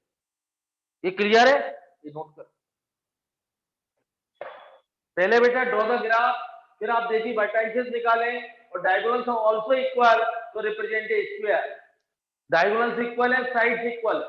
A: ये क्लियर है, ये नोट कर, पहले बेटा ड्रॉ द ग्राफ, फिर आप देखिए वर्टाइसेस निकालें, और डायगोनल्स आर आल्सो इक्वल, तो represent a square, diagonals equal है, साइड्स इक्वल,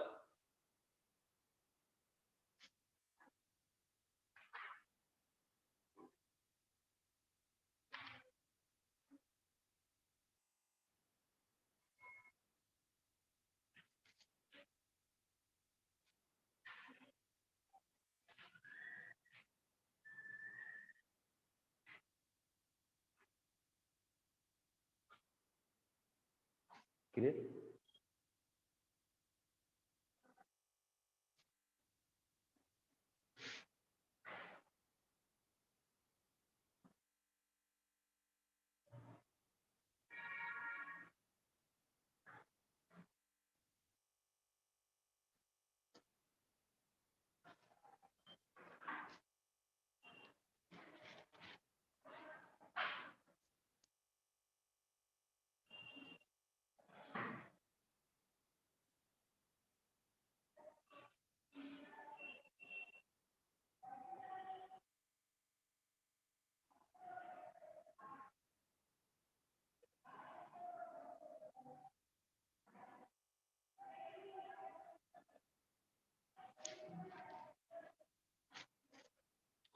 A: क्लियर,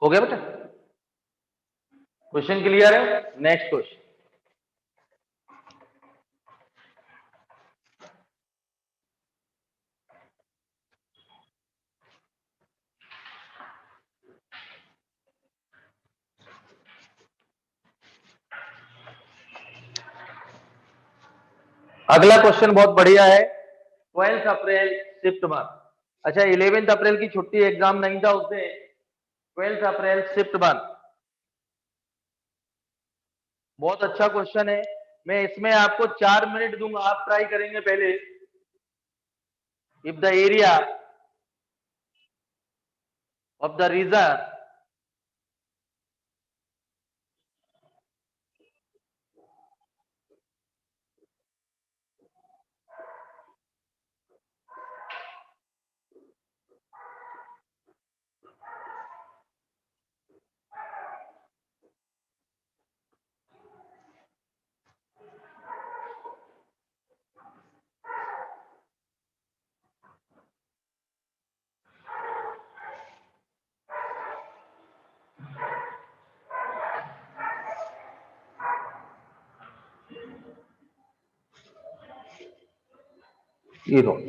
A: हो गया बेटा, क्वेश्चन क्लियर है, नेक्स्ट क्वेश्चन, अगला क्वेश्चन बहुत बढ़िया है। 12 अप्रैल शिफ्ट बंद। अच्छा, 11 अप्रैल की छुट्टी, एग्जाम नहीं था उस दिन। 12 अप्रैल शिफ्ट बंद। बहुत अच्छा क्वेश्चन है। मैं इसमें आपको 4 मिनट दूंगा, आप ट्राई करेंगे पहले। If the area of the region ये रोक।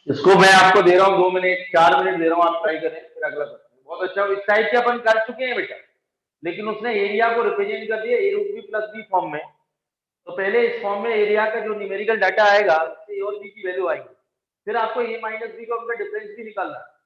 A: इसको मैं आपको दे रहा हूँ 2 मिनट, 4 मिनट दे रहा हूँ, आप ट्राई करें, फिर अगला क्वेश्चन। बहुत अच्छा, इस टाइप के अपन कर चुके हैं बेटा, लेकिन उसने एरिया को रिप्रेजेंट कर दिया A root B plus B form में। तो पहले इस फॉर्म में एरिया का जो न्यूमेरिकल डाटा आएगा उससे ए और बी की वैल्यू आएगी, फिर आपको ए माइनस बी का उनका डिफरेंस भी निकालना है।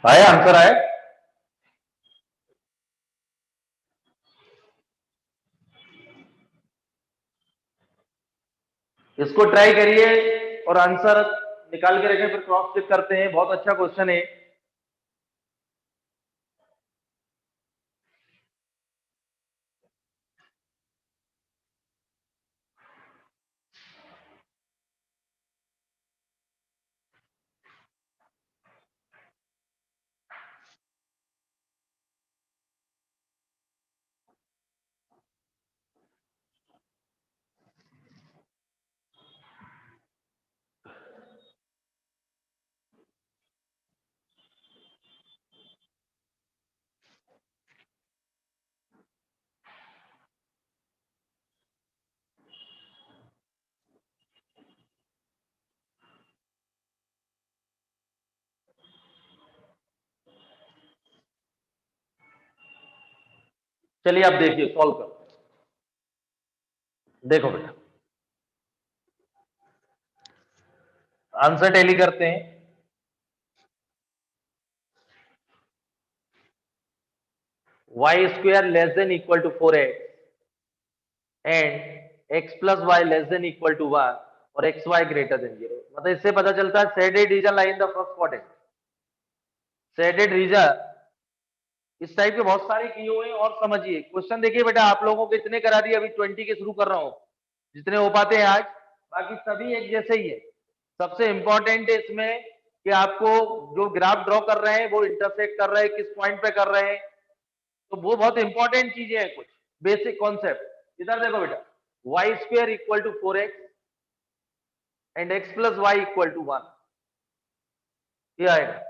A: आया आंसर आया? इसको ट्राई करिए और आंसर निकाल के रखें, फिर क्रॉस चेक करते हैं। बहुत अच्छा क्वेश्चन है। चलिए आप देखिए, सॉल्व करो। देखो बेटा, आंसर टैली करते हैं। y square less than equal to 4x and x plus y less than equal to 1 और एक्स वाई ग्रेटर देन 0। मतलब इससे पता चलता है shaded region lie in the first quadrant. Shaded region इस टाइप के बहुत सारे किए हुए हैं। और समझिए क्वेश्चन देखिए बेटा, आप लोगों के इतने करा दिए, अभी 20 के शुरू कर रहा हूं, जितने हो पाते हैं आज, बाकी सभी एक जैसे ही है। सबसे इंपॉर्टेंट है इसमें कि आपको जो ग्राफ ड्रॉ कर रहे हैं वो इंटरसेक्ट कर रहे हैं किस पॉइंट पे कर रहे हैं, तो वो बहुत इंपॉर्टेंट चीजें हैं, कुछ बेसिक कॉन्सेप्ट। इधर देखो बेटा, y square equal to 4x and x plus y equal to 1, ये आएगा।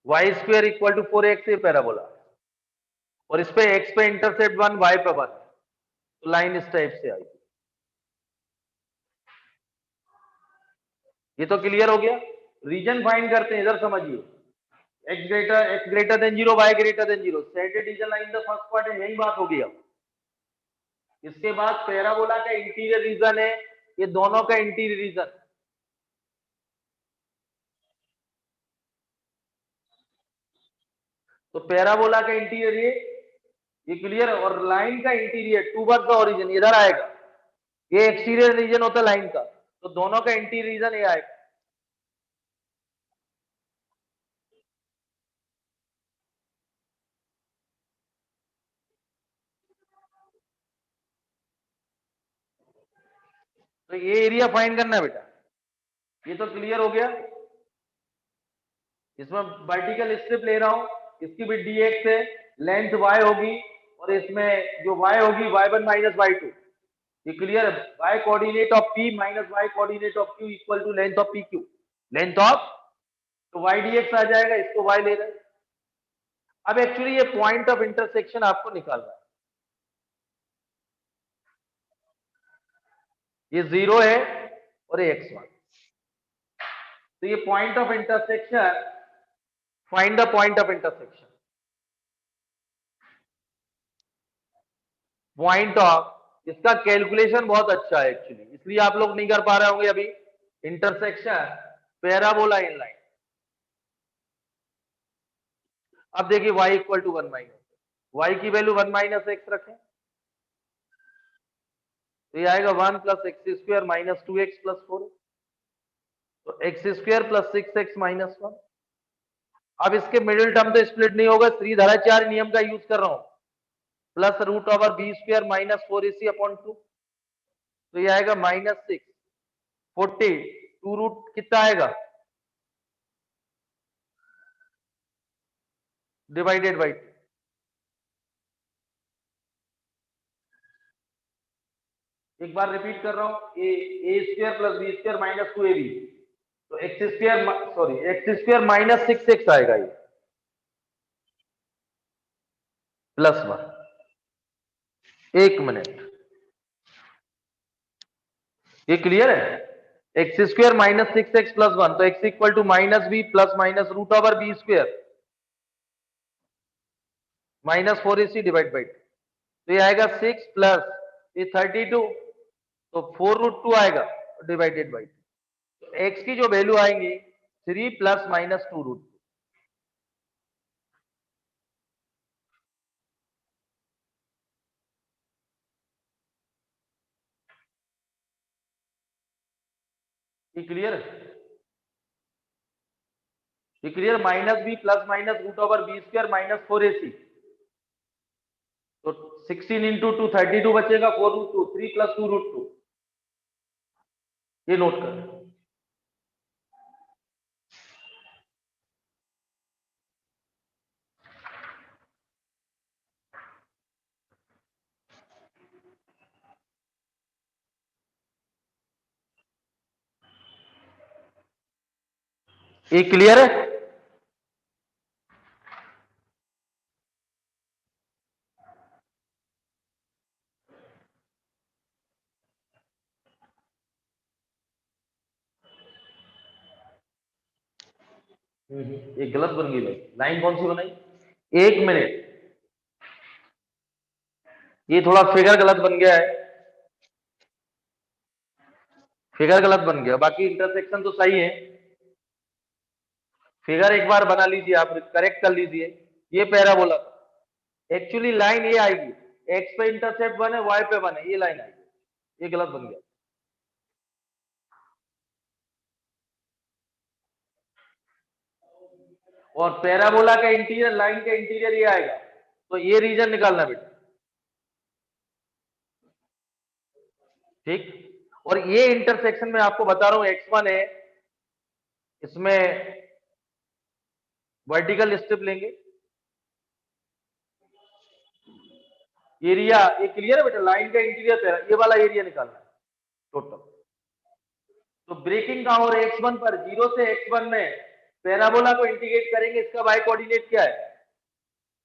A: Y square equal to 4x ये पैराबोला, और इस पे x पे इंटरसेप्ट 1, y पे 1, तो लाइन इस टाइप से आएगी। ये तो क्लियर हो गया। रीजन फाइंड करते हैं, इधर समझिए, x greater than 0, y greater than 0, shaded region line the first quadrant, यही बात हो गया। इसके बाद पैराबोला का इंटीरियर रीजन है, ये दोनों का इंटीरियर रीजन, तो पैराबोला का इंटीरियर ये क्लियर है। और लाइन का इंटीरियर टूवर्ड्स द ओरिजिन इधर आएगा, ये एक्सटीरियर रीजन होता है लाइन का, तो दोनों का इंटीरियर रीजन ये आएगा। तो ये एरिया फाइंड करना है बेटा, ये तो क्लियर हो गया। इसमें वर्टिकल स्ट्रिप ले रहा हूं, इसकी भी dx है, लेंथ y होगी, और इसमें जो y होगी y1 माइनस y2, ये क्लियर है। y coordinate of p minus y coordinate of q equal to length of pq, length of, तो y dx आ जाएगा, इसको y ले रहे हैं। अब एक्चुअली ये पॉइंट ऑफ इंटरसेक्शन आपको निकालना है, ये 0 है और ये x1, तो ये point of intersection, find the point of intersection, point of, इसका कैलकुलेशन बहुत अच्छा है एक्चुअली, इसलिए आप लोग नहीं कर पा रहे होंगे अभी। इंटरसेक्शन पैराबोला इन लाइन, अब देखिए y equal to 1 minus, y की वैल्यू 1 माइनस एक्स रखें, तो ये आएगा 1 plus x square minus 2x plus 4, तो x square plus 6x minus 1। अब इसके मिडिल टर्म तो स्प्लिट नहीं होगा, श्रीधराचार्य नियम का यूज कर रहा हूं, plus root over b square minus 4ac upon 2, तो ये आएगा माइनस 6 40 टू रूट कितना आएगा डिवाइडेड बाई 2। एक बार रिपीट कर रहा हूं, A square plus B square minus 2ab, तो एक्स स्क्वायर माइनस 6x आएगा, ये प्लस 1। एक मिनट, ये क्लियर है। X square minus 6x plus 1, तो x equal to minus b plus minus root over b square minus 4ac divide by 2, तो ये आएगा 6 प्लस ये 32, तो 4 रूट 2 आएगा डिवाइडेड बाई 2, तो x की जो वैल्यू आएंगी 3 प्लस माइनस 2 रूट 2। ये क्लियर है, ये clear. Minus b plus minus root over b square minus 4ac, तो 16 इंटू 2 32 बचेगा, 4 रूट 2 3 प्लस 2 रूट 2, ये नोट कर। ये क्लियर है। ये गलत बन गई भाई, लाइन कौन सी बनाई, एक मिनट, ये थोड़ा फिगर गलत बन गया है, फिगर गलत बन गया, बाकी इंटरसेक्शन तो सही है। फिगर एक बार बना लीजिए, आप करेक्ट कर लीजिए। ये पैराबोला एक्चुअली लाइन ये आएगी, एक्स पे इंटरसेप्ट 1 है, वाई पे 1 है, ये लाइन आएगी, ये गलत बन गया। और पैराबोला का इंटीरियर, लाइन का इंटीरियर ये आएगा, तो ये रीजन निकालना बेटा, ठीक। और ये इंटरसेक्शन में आपको बता रहा हूं, x1 है, इसमें वर्टिकल स्ट्रिप लेंगे, एरिया ये क्लियर है बेटा, लाइन का इंटीरियर ये वाला एरिया निकालना है टोटल। तो ब्रेकिंग कहां हो रहा है, x1 पर, 0 से x1 में पैराबोला को इंटीग्रेट करेंगे, इसका y कोऑर्डिनेट क्या है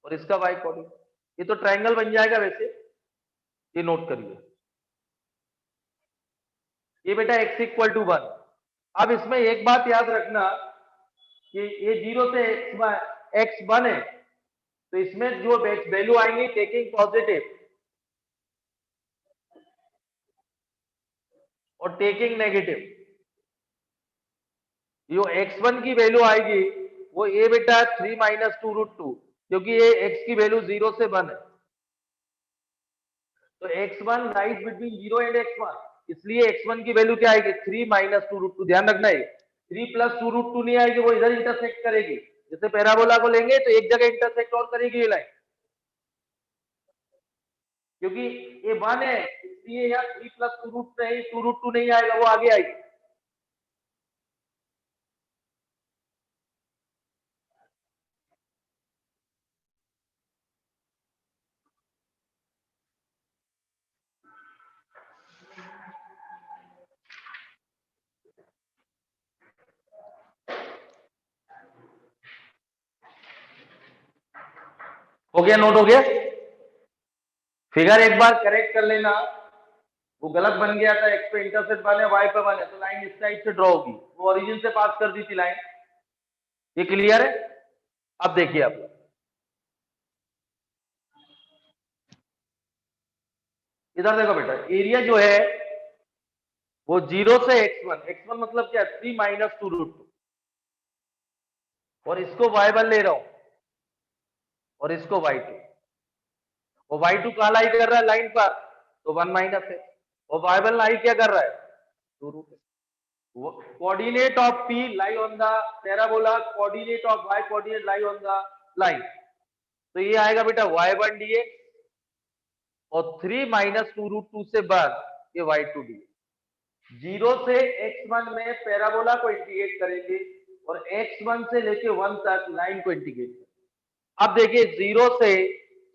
A: और इसका y कोऑर्डिनेट, ये तो ट्रायंगल बन जाएगा वैसे, ये नोट करिए। ये बेटा x इक्वल टू 1। अब इसमें एक बात याद रखना कि ये 0 से x1 है, तो इसमें जो वैल्यू आएंगे टेकिंग पॉजिटिव और टेकिंग नेगेटिव, जो x1 की वैल्यू आएगी वो ए बेटा 3 माइनस 2√2, क्योंकि ये x की वैल्यू 0 से 1 है, तो x1 lies between 0 and x1, इसलिए x1 की वैल्यू क्या आएगी 3 माइनस 2√2। ध्यान रखना है 3 प्लस 2√2 नहीं आएगी, वो इधर इंटरसेक्ट करेगी, जैसे पैराबोला को लेंगे तो एक जगह इंटरसेक्ट और करेगी ये लाइन, क्योंकि ये 1 है इसलिए यहाँ 3 प्लस 2√2 नहीं आएगा, वो आगे आएगी। हो गया, नोट हो गया। फिगर एक बार करेक्ट कर लेना, वो गलत बन गया था, एक्स पे इंटरसेप्ट 1 है, वाई पे 1 है, तो लाइन इस साइड से ड्रॉ होगी, वो ओरिजिन से पास कर दी थी लाइन। ये क्लियर है। अब देखिए आप इधर देखो बेटा, एरिया जो है वो 0 से x1 मतलब क्या है 3 माइनस 2√2, और इसको y1 ले रहा हूं और इसको y2, और y2 कहां लाई कर रहा है लाइन पर, तो 1 माइनस है, और y1 लाई क्या कर रहा है 2√2। Coordinate of p lie on the parabola, coordinate of y coordinate lie on the line, तो ये आएगा बेटा y1 dx और 3 माइनस 2√2 से बाद ये y2 dx। 0 से x1 में पैराबोला को इंटीग्रेट करेंगे और x1 से लेके 1 तक लाइन को इंटीग्रेट करेंगे। अब देखिए 0 से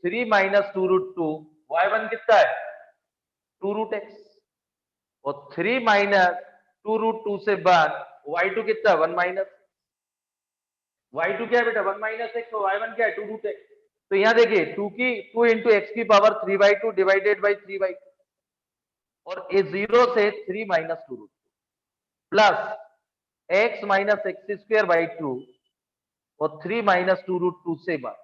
A: 3 माइनस 2√2, y1 कितना है 2√x, और 3 माइनस 2√2 से बाद y2 कितना 1 माइनस, y2 क्या है बेटा 1 माइनस x, और y1 क्या है 2√x। तो यहां देखिए 2 इंटू एक्स की पावर 3/2 डिवाइडेड बाई 3/2, और ये 0 से 3 minus 2√2 plus x minus x square by 2 और 3 माइनस 2√2 से बाद।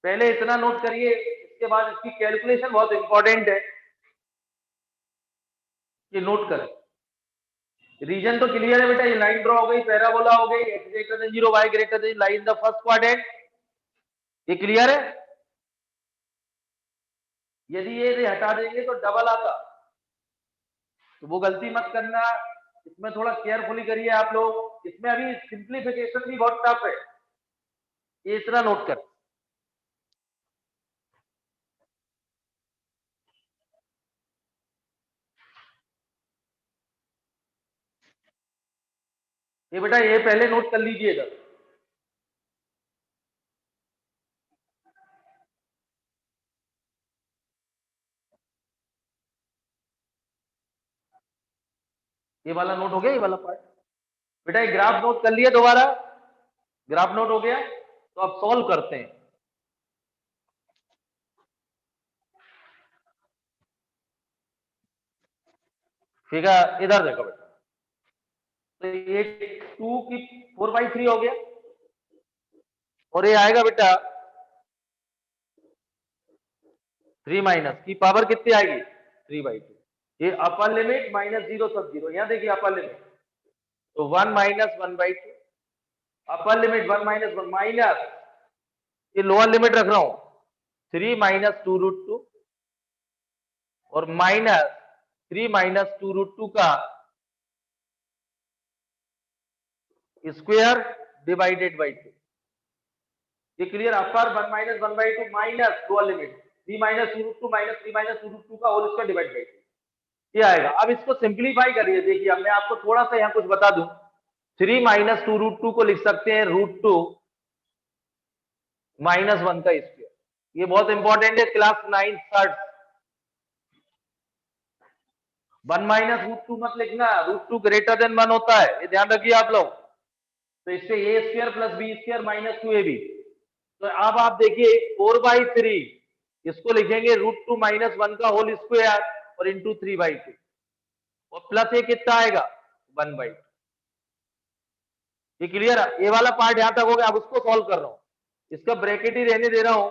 A: पहले इतना नोट करिए, इसके बाद इसकी कैलकुलेशन बहुत इंपॉर्टेंट है, ये नोट करें। रीजन तो क्लियर है बेटा, ये लाइन ड्रॉ हो गई, पैराबोला हो गई, x greater than 0 y greater then lie in the first quadrant, ये क्लियर है। यदि ये हटा देंगे तो डबल आता, तो वो गलती मत करना, इसमें थोड़ा केयरफुली करिए आप लोग, इसमें अभी सिंप्लीफिकेशन भी बहुत टफ है, ये इतना नोट कर। ये बेटा ये पहले नोट कर लीजिएगा, ये वाला नोट हो गया, ये वाला पार्ट बेटा, ये ग्राफ नोट कर लिया, दोबारा ग्राफ नोट हो गया, तो अब सॉल्व करते हैं। फिगर इधर देखो बेटा, तो ये 2 की 4/3 हो गया, और ये आएगा बेटा 3 माइनस की पावर कितनी आएगी 3/2, ये अपर लिमिट माइनस 0 सब 0, यहाँ देखिए अपर लिमिट, तो 1 minus 1/2, upper limit 1 minus 1 minus, ये लोअर लिमिट रख रहा हूं 3 माइनस 2√2 और माइनस 3 माइनस 2√2 का स्क्वायर डिवाइडेड बाई 2। ये क्लियर, अपर 1 minus 1/2 minus lower limit 3 minus 2√2 minus 3 minus 2√2 का होल स्क्वायर डिवाइड बाई 2, ये आएगा। अब इसको सिंप्लीफाई करिए, देखिए अब मैं आपको थोड़ा सा यहाँ कुछ बता दूं, 3 माइनस 2√2 को लिख सकते हैं √2 माइनस 1 का स्क्वायर। ये बहुत इंपॉर्टेंट है, क्लास 9 थर्ड। 1 माइनस √2 मत लिखना, √2 ग्रेटर देन 1 होता है, ये ध्यान रखिए आप लोग। तो इससे A square plus B square minus 2ab। तो अब आप देखिए 4/3, इसको लिखेंगे √2 माइनस 1 का होल स्क्वायर और इंटू 3/2 और प्लस ये कितना आएगा 1/2। ये क्लियर है, ये वाला पार्ट यहां तक हो गया। अब उसको सॉल्व कर रहा हूं, इसका ब्रैकेट ही रहने दे रहा हूं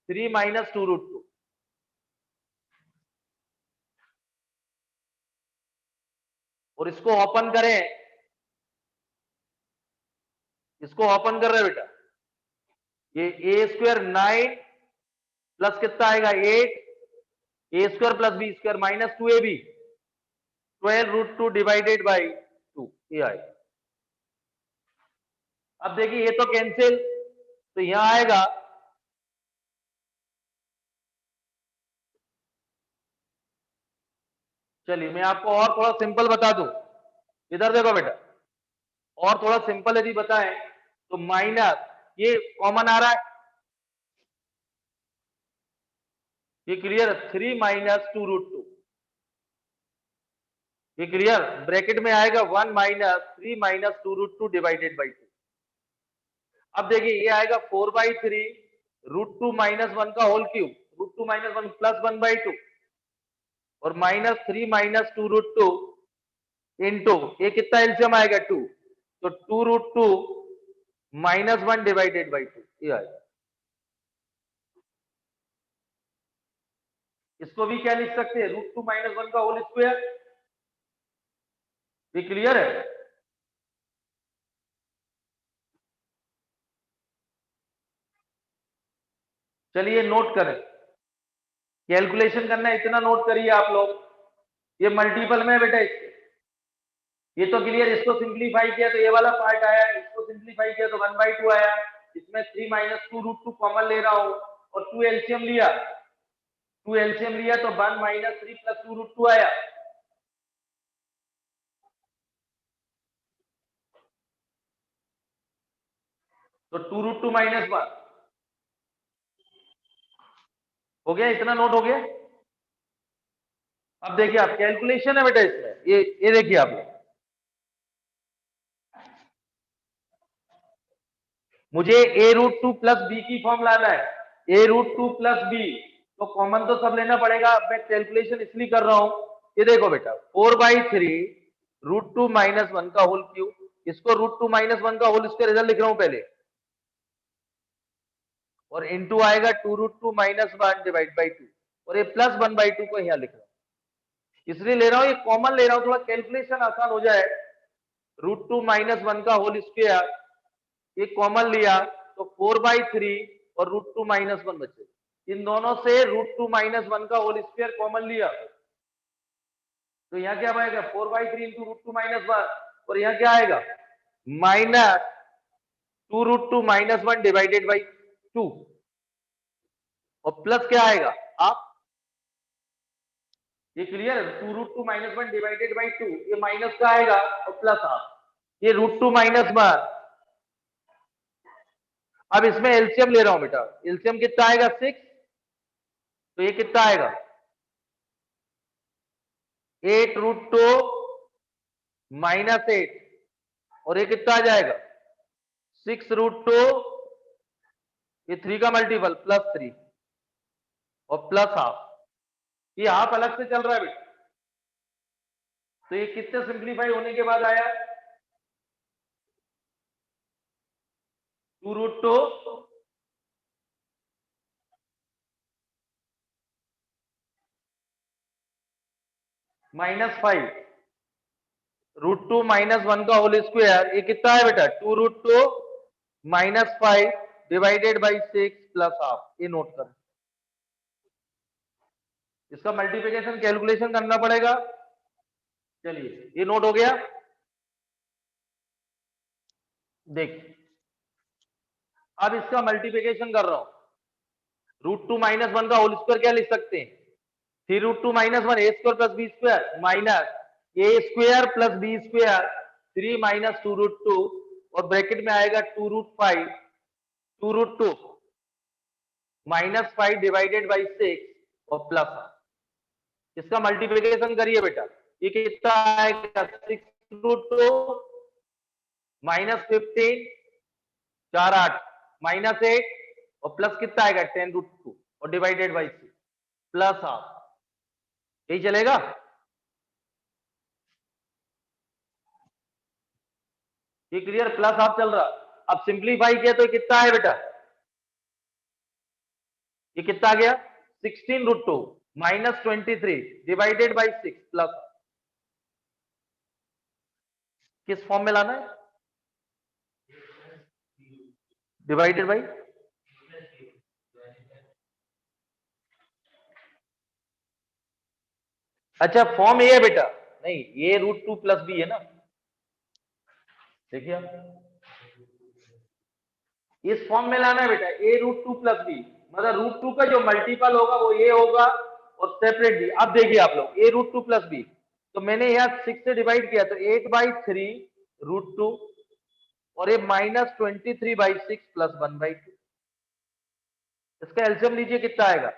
A: 3 माइनस 2√2 और इसको ओपन करें, इसको ओपन कर रहे हैं बेटा, ये ए स्क्वायर 9 प्लस कितना आएगा 8, A square plus B square minus 2ab 12√2 divided by 2, ये आएगा। अब देखिए ये तो कैंसिल, तो यहां आएगा चलिए मैं आपको और थोड़ा सिंपल बता दूं, इधर देखो बेटा, और थोड़ा सिंपल यदि बताएं तो माइनस, ये कॉमन आ रहा है, ये क्लियर, 3 माइनस 2√2, ये क्लियर, ब्रैकेट में आएगा 1 माइनस 3 माइनस 2√2 डिवाइडेड बाई 2। अब देखिए ये आएगा 4/3 √2 माइनस 1 का होल क्यूब, √2 माइनस 1 प्लस 1/2 और माइनस 3 माइनस 2√2 इंटू ये कितना एलसीएम आएगा 2, तो 2√2 माइनस 1 डिवाइडेड बाई 2, ये आएगा। इसको भी क्या लिख सकते हैं, √2 माइनस 1 का होल स्क्वायर। ये क्लियर है, चलिए नोट करें, कैलकुलेशन करना है इतना नोट करिए आप लोग। ये मल्टीपल में बेटा, ये तो क्लियर, इसको सिंप्लीफाई किया तो ये वाला पार्ट आया, इसको सिंप्लीफाई किया तो 1/2 आया, इसमें 3 माइनस 2√2 कॉमन ले रहा हूं और 2 एलसीएम लिया, 2 एलसीएम लिया तो 1 माइनस 3 प्लस 2√2 आया। तो 2√2 माइनस 1 हो गया, इतना नोट हो गया। अब देखिए आप, कैलकुलेशन है बेटा इसमें, ये देखिए आप लोग, मुझे a√2 प्लस बी की फॉर्म लाना है, a√2 प्लस बी, तो कॉमन तो सब लेना पड़ेगा, मैं कैलकुलेशन इसलिए कर रहा हूं। ये देखो बेटा 4/3 √2 माइनस 1 का होल क्यूब, इसको √2 माइनस 1 का होल स्क्वायर इधर लिख रहा हूं पहले, और इंटू आएगा 2√2 माइनस 1 डिवाइड बाई 2 और ये प्लस 1/2 को यहां लिख रहा हूं, इसलिए ले रहा हूं, ये कॉमन ले रहा हूं, थोड़ा कैलकुलेशन आसान हो जाए। √2 माइनस 1 का होल स्क्वायर, ये कॉमन लिया तो 4/3 और √2 माइनस 1 बचे, इन दोनों से √2 माइनस 1 का होल स्क्वायर कॉमन लिया, तो यहाँ क्या आएगा 4/3 इंटू √2 माइनस 1 और यहाँ क्या आएगा माइनस 2√2 माइनस 1 डिवाइडेड बाई 2 और प्लस क्या आएगा आप, ये क्लियर है, 2√2 माइनस 1 डिवाइडेड बाई 2, ये माइनस का आएगा और प्लस आप, ये √2 माइनस 1। अब इसमें एलसीएम ले रहा हूं बेटा, एलसीएम कितना आएगा 6, तो ये कितना आएगा 8√2 माइनस 8 और ये कितना आ जाएगा 6√2, ये 3 का मल्टीपल प्लस 3 और प्लस हाफ, ये हाफ अलग से चल रहा है बेटा, तो ये कितने सिंप्लीफाई होने के बाद आया 2√2 -5 √2 -1 का होल स्क्वायर, ये कितना है बेटा 2√2 -5 डिवाइडेड बाई 6 प्लस हाफ। ये नोट कर, इसका मल्टीप्लिकेशन कैलकुलेशन करना पड़ेगा। चलिए ये नोट हो गया। देख अब इसका मल्टीप्लिकेशन कर रहा हूं। √2 -1 का होल स्क्वायर क्या लिख सकते हैं 3√2 -1 a square plus b square minus a square plus b square 3 minus 2√2 और ब्रैकेट में आएगा 2√5 2√2 -5 डिवाइडेड बाई 6 और प्लस। इसका मल्टीप्लिकेशन करिए बेटा, ये कितना आएगा 6√2 -15 4 8 -8 और प्लस कितना आएगा 10√2 और डिवाइडेड बाई 6 प्लस हाफ। यही चलेगा। ये क्लियर, प्लस हाफ चल रहा। अब सिंप्लीफाई किया तो कितना है बेटा, ये कितना आ गया 16√2 -23 डिवाइडेड बाई 6 प्लस। किस फॉर्म में लाना है, डिवाइडेड बाई, अच्छा फॉर्म ये है बेटा, नहीं ये √2 प्लस बी है ना। देखिए इस फॉर्म में लाना है बेटा, a√2 प्लस बी, मतलब √2 का जो मल्टीपल होगा वो ये होगा और सेपरेट बी। अब देखिए आप लोग a√2 प्लस बी, तो मैंने यहाँ 6 से डिवाइड किया तो 8/3 √2 और ये -23/6 प्लस 1/2। इसका एलसीएम लीजिए कितना आएगा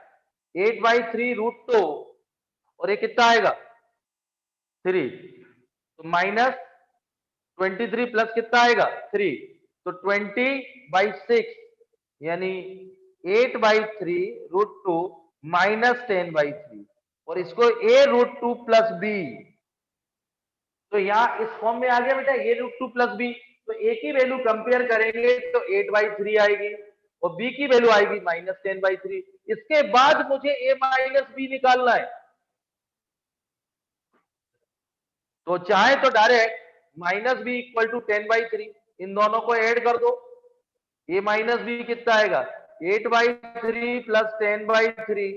A: 8/3 √2 और ये कितना आएगा 3, तो -23 प्लस कितना आएगा 3, तो 20/6 यानी 8/3 √2 -10/3 और इसको a√2 प्लस बी, तो यहाँ इस फॉर्म में आ गया बेटा a√2 प्लस बी। तो a की वैल्यू कंपेयर करेंगे तो 8/3 आएगी और b की वैल्यू आएगी -10/3। इसके बाद मुझे a माइनस बी निकालना है, तो चाहे तो डायरेक्ट -b = 10/3 इन दोनों को ऐड कर दो। a माइनस बी कितना आएगा 8/3 प्लस 10/3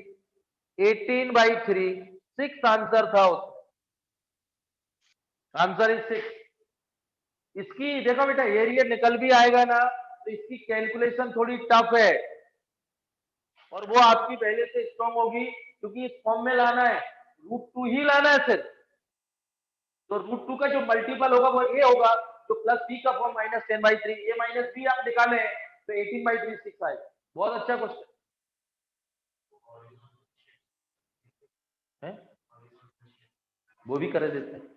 A: 18/3 6 आंसर था, आंसर इज 6। इसकी देखो बेटा एरिया निकल भी आएगा ना, तो इसकी कैलकुलेशन थोड़ी टफ है और वो आपकी पहले से स्ट्रांग होगी, क्योंकि इस फॉर्म में लाना है √2 ही लाना है सिर्फ। तो √2 का जो मल्टीपल होगा वो ए होगा, तो प्लस बी का फॉर्म -10/3, ए माइनस बी आप निकाले तो 18/3 6 आएगा। बहुत अच्छा क्वेश्चन है, वो भी कर देते हैं।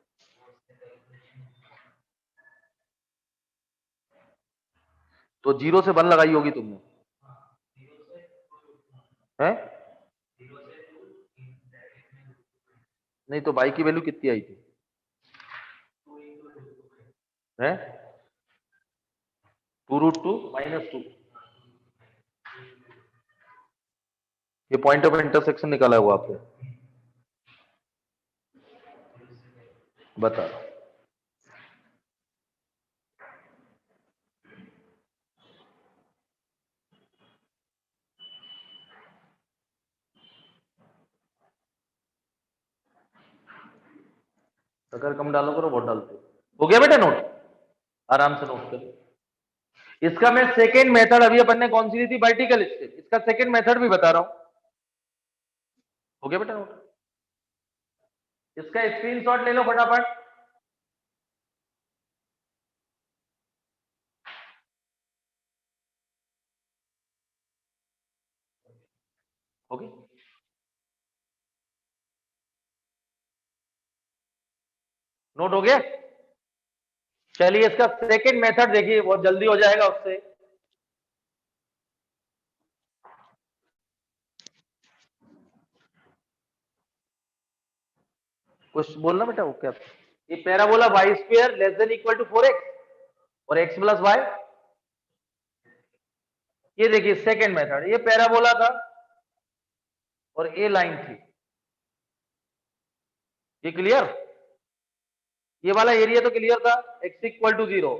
A: तो 0 से 1 लगाई होगी तुमने है, नहीं तो बाई की वैल्यू कितनी आई थी है 2√2 -2, ये पॉइंट ऑफ इंटरसेक्शन निकाला हुआ आपने, बता। अगर कम डालो करो बहुत डालते हो गया बेटा नोट, आराम से नोट करो। इसका मैं सेकेंड मेथड, अभी अपन ने कौन सी ली थी वर्टिकल स्टेप, इसका सेकेंड मेथड भी बता रहा हूं। हो गया बेटा नोट, इसका स्क्रीनशॉट ले लो फटाफट। ओके नोट हो गया। चलिए इसका सेकेंड मेथड देखिए, बहुत जल्दी हो जाएगा उससे। कुछ बोलना बेटा, वो क्या, ये parabola y square less than equal to 4x और x प्लस वाई। ये देखिए सेकेंड मेथड, ये पैराबोला था और ए लाइन थी, ये क्लियर? ये वाला एरिया तो क्लियर था, x इक्वल टू 0।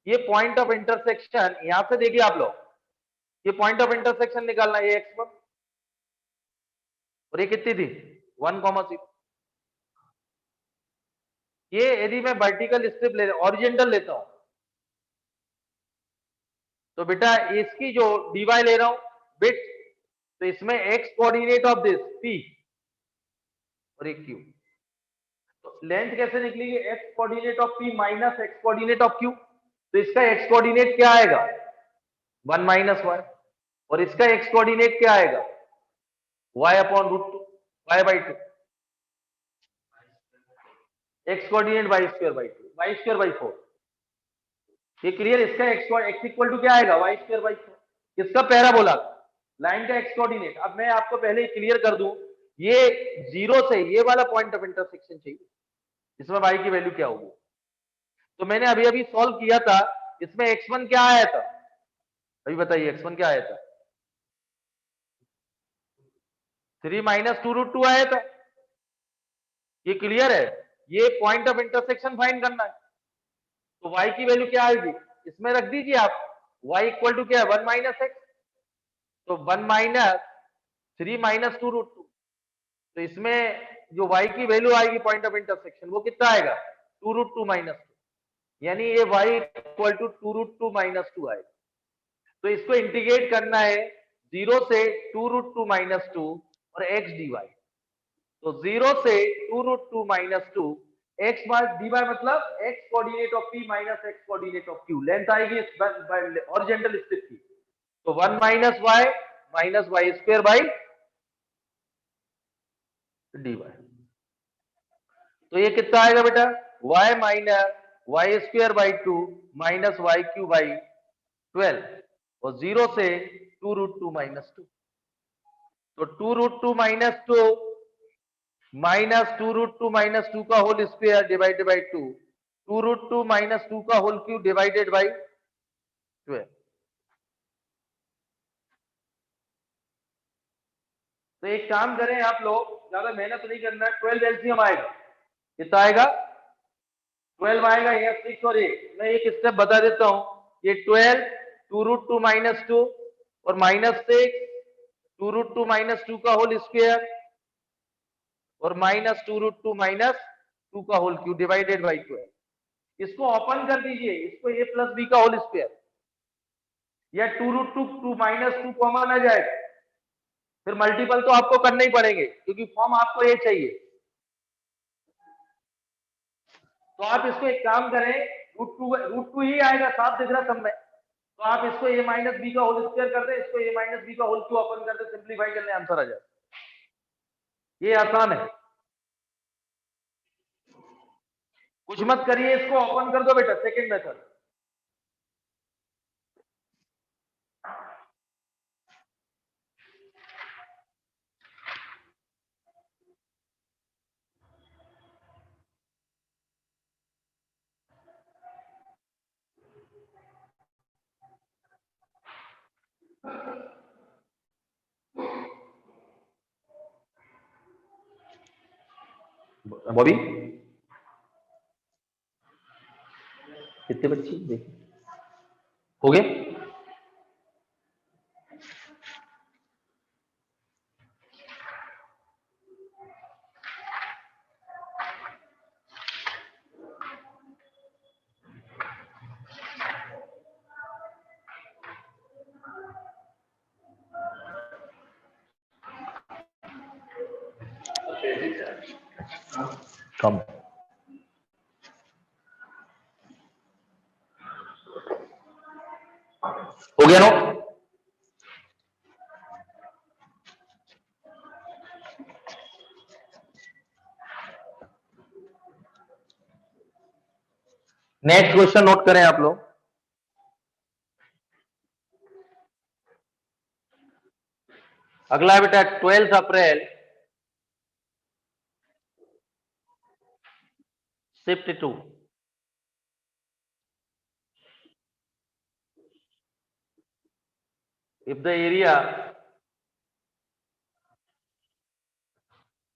A: ये पॉइंट ऑफ इंटरसेक्शन यहां से देखिए आप लोग, ये पॉइंट ऑफ इंटरसेक्शन निकालना है, ये x1 और ये कितनी थी 1,6। ये यदि मैं वर्टिकल स्ट्रिप ले ऑरिजेंटल लेता हूं तो बेटा इसकी जो dy ले रहा हूं बिट, तो इसमें x coordinate of this p और एक q, तो लेंथ कैसे निकलेगी, x coordinate of p minus x coordinate of q, तो इसका x कोऑर्डिनेट क्या आएगा 1 माइनस y, और इसका x कोऑर्डिनेट क्या आएगा y upon root 2 y by 2, x coordinate y square by 2 y square by 4। ये क्लियर? इसका x इक्वल टू क्या आएगा y स्क्वायर बाई 4, इसका पैराबोला लाइन का x कोऑर्डिनेट। अब मैं आपको पहले क्लियर कर दूं, ये 0 से ये वाला पॉइंट ऑफ इंटरसेक्शन चाहिए, इसमें y की वैल्यू क्या होगी। तो मैंने अभी अभी सॉल्व किया था, इसमें x1 क्या आया था, अभी बताइए x1 क्या आया था, 3 माइनस 2 रूट 2 आया था। ये क्लियर है? ये पॉइंट ऑफ इंटरसेक्शन फाइंड करना है, तो y की वैल्यू क्या आएगी, इसमें रख दीजिए आप, y इक्वल टू क्या है 1 माइनस एक्स, तो 1 माइनस 3 माइनस 2 रूट 2, तो इसमें जो y की वैल्यू आएगी पॉइंट ऑफ इंटरसेक्शन वो कितना आएगा 2 रूट 2 माइनस 2, यानी ये y equal to 2 root 2 minus 2 आएगा। तो इसको इंटीग्रेट करना है 0 से 2 रूट 2 माइनस 2 और x dy, तो 0 से 2 रूट 2 माइनस 2 x dy मतलब x coordinate of p minus x coordinate of q, length आएगी हॉरिजॉन्टल स्ट्रिप की, तो 1 minus y square by dy, तो ये कितना आएगा बेटा y minus y square by 2 minus y Q by 12, और 0 से 2 रूट 2 माइनस 2, तो 2 रूट 2 माइनस 2 रूट 2 माइनस 2 का whole square divided by 2, 2 root 2 minus 2 का होल क्यूब डिवाइडेड बाई 12। तो एक काम करें आप लोग, ज्यादा मेहनत नहीं करना है, 12 एलसीएम आएगा, कितना आएगा 12 आएगा, यहाँ 6 और 8, मैं एक स्टेप बता देता हूं, ये 12 2 रूट 2 माइनस 2 और माइनस 6 2 रूट 2 माइनस 2 का होल स्क्वायर और माइनस 2 रूट 2 माइनस 2 का होल क्यूब डिवाइडेड बाई 12। इसको ओपन कर दीजिए, इसको a प्लस बी का होल स्क्वायर, या 2 रूट 2 माइनस 2 कॉमन आ जाएगा, फिर मल्टीपल तो आपको करने ही पड़ेंगे क्योंकि फॉर्म आपको ये चाहिए। तो आप इसको एक काम करें, रूट टू ही आएगा, साफ दिख रहा सब में, तो आप इसको a माइनस बी का होल स्क्वायर कर दें, इसको a माइनस बी का होल क्यू ओपन कर दें, सिंप्लीफाई करने आंसर आ जाए, ये आसान है। कुछ मत करिए, इसको ओपन कर दो बेटा, सेकंड मेथड। बॉबी कितने बच्चे देखिए हो गए? कम हो गया नो? नेक्स्ट क्वेश्चन नोट करें आप लोग, अगला है बेटा 12 April shift two, if the area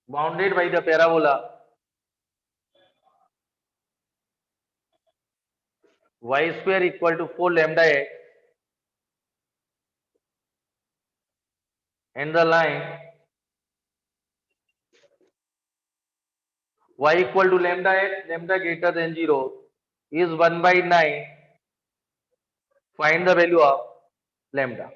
A: bounded by the parabola y square equal to 4 lambda x and the line y equal to lambda x, lambda greater than 0 is 1 by 9. Find the value of lambda.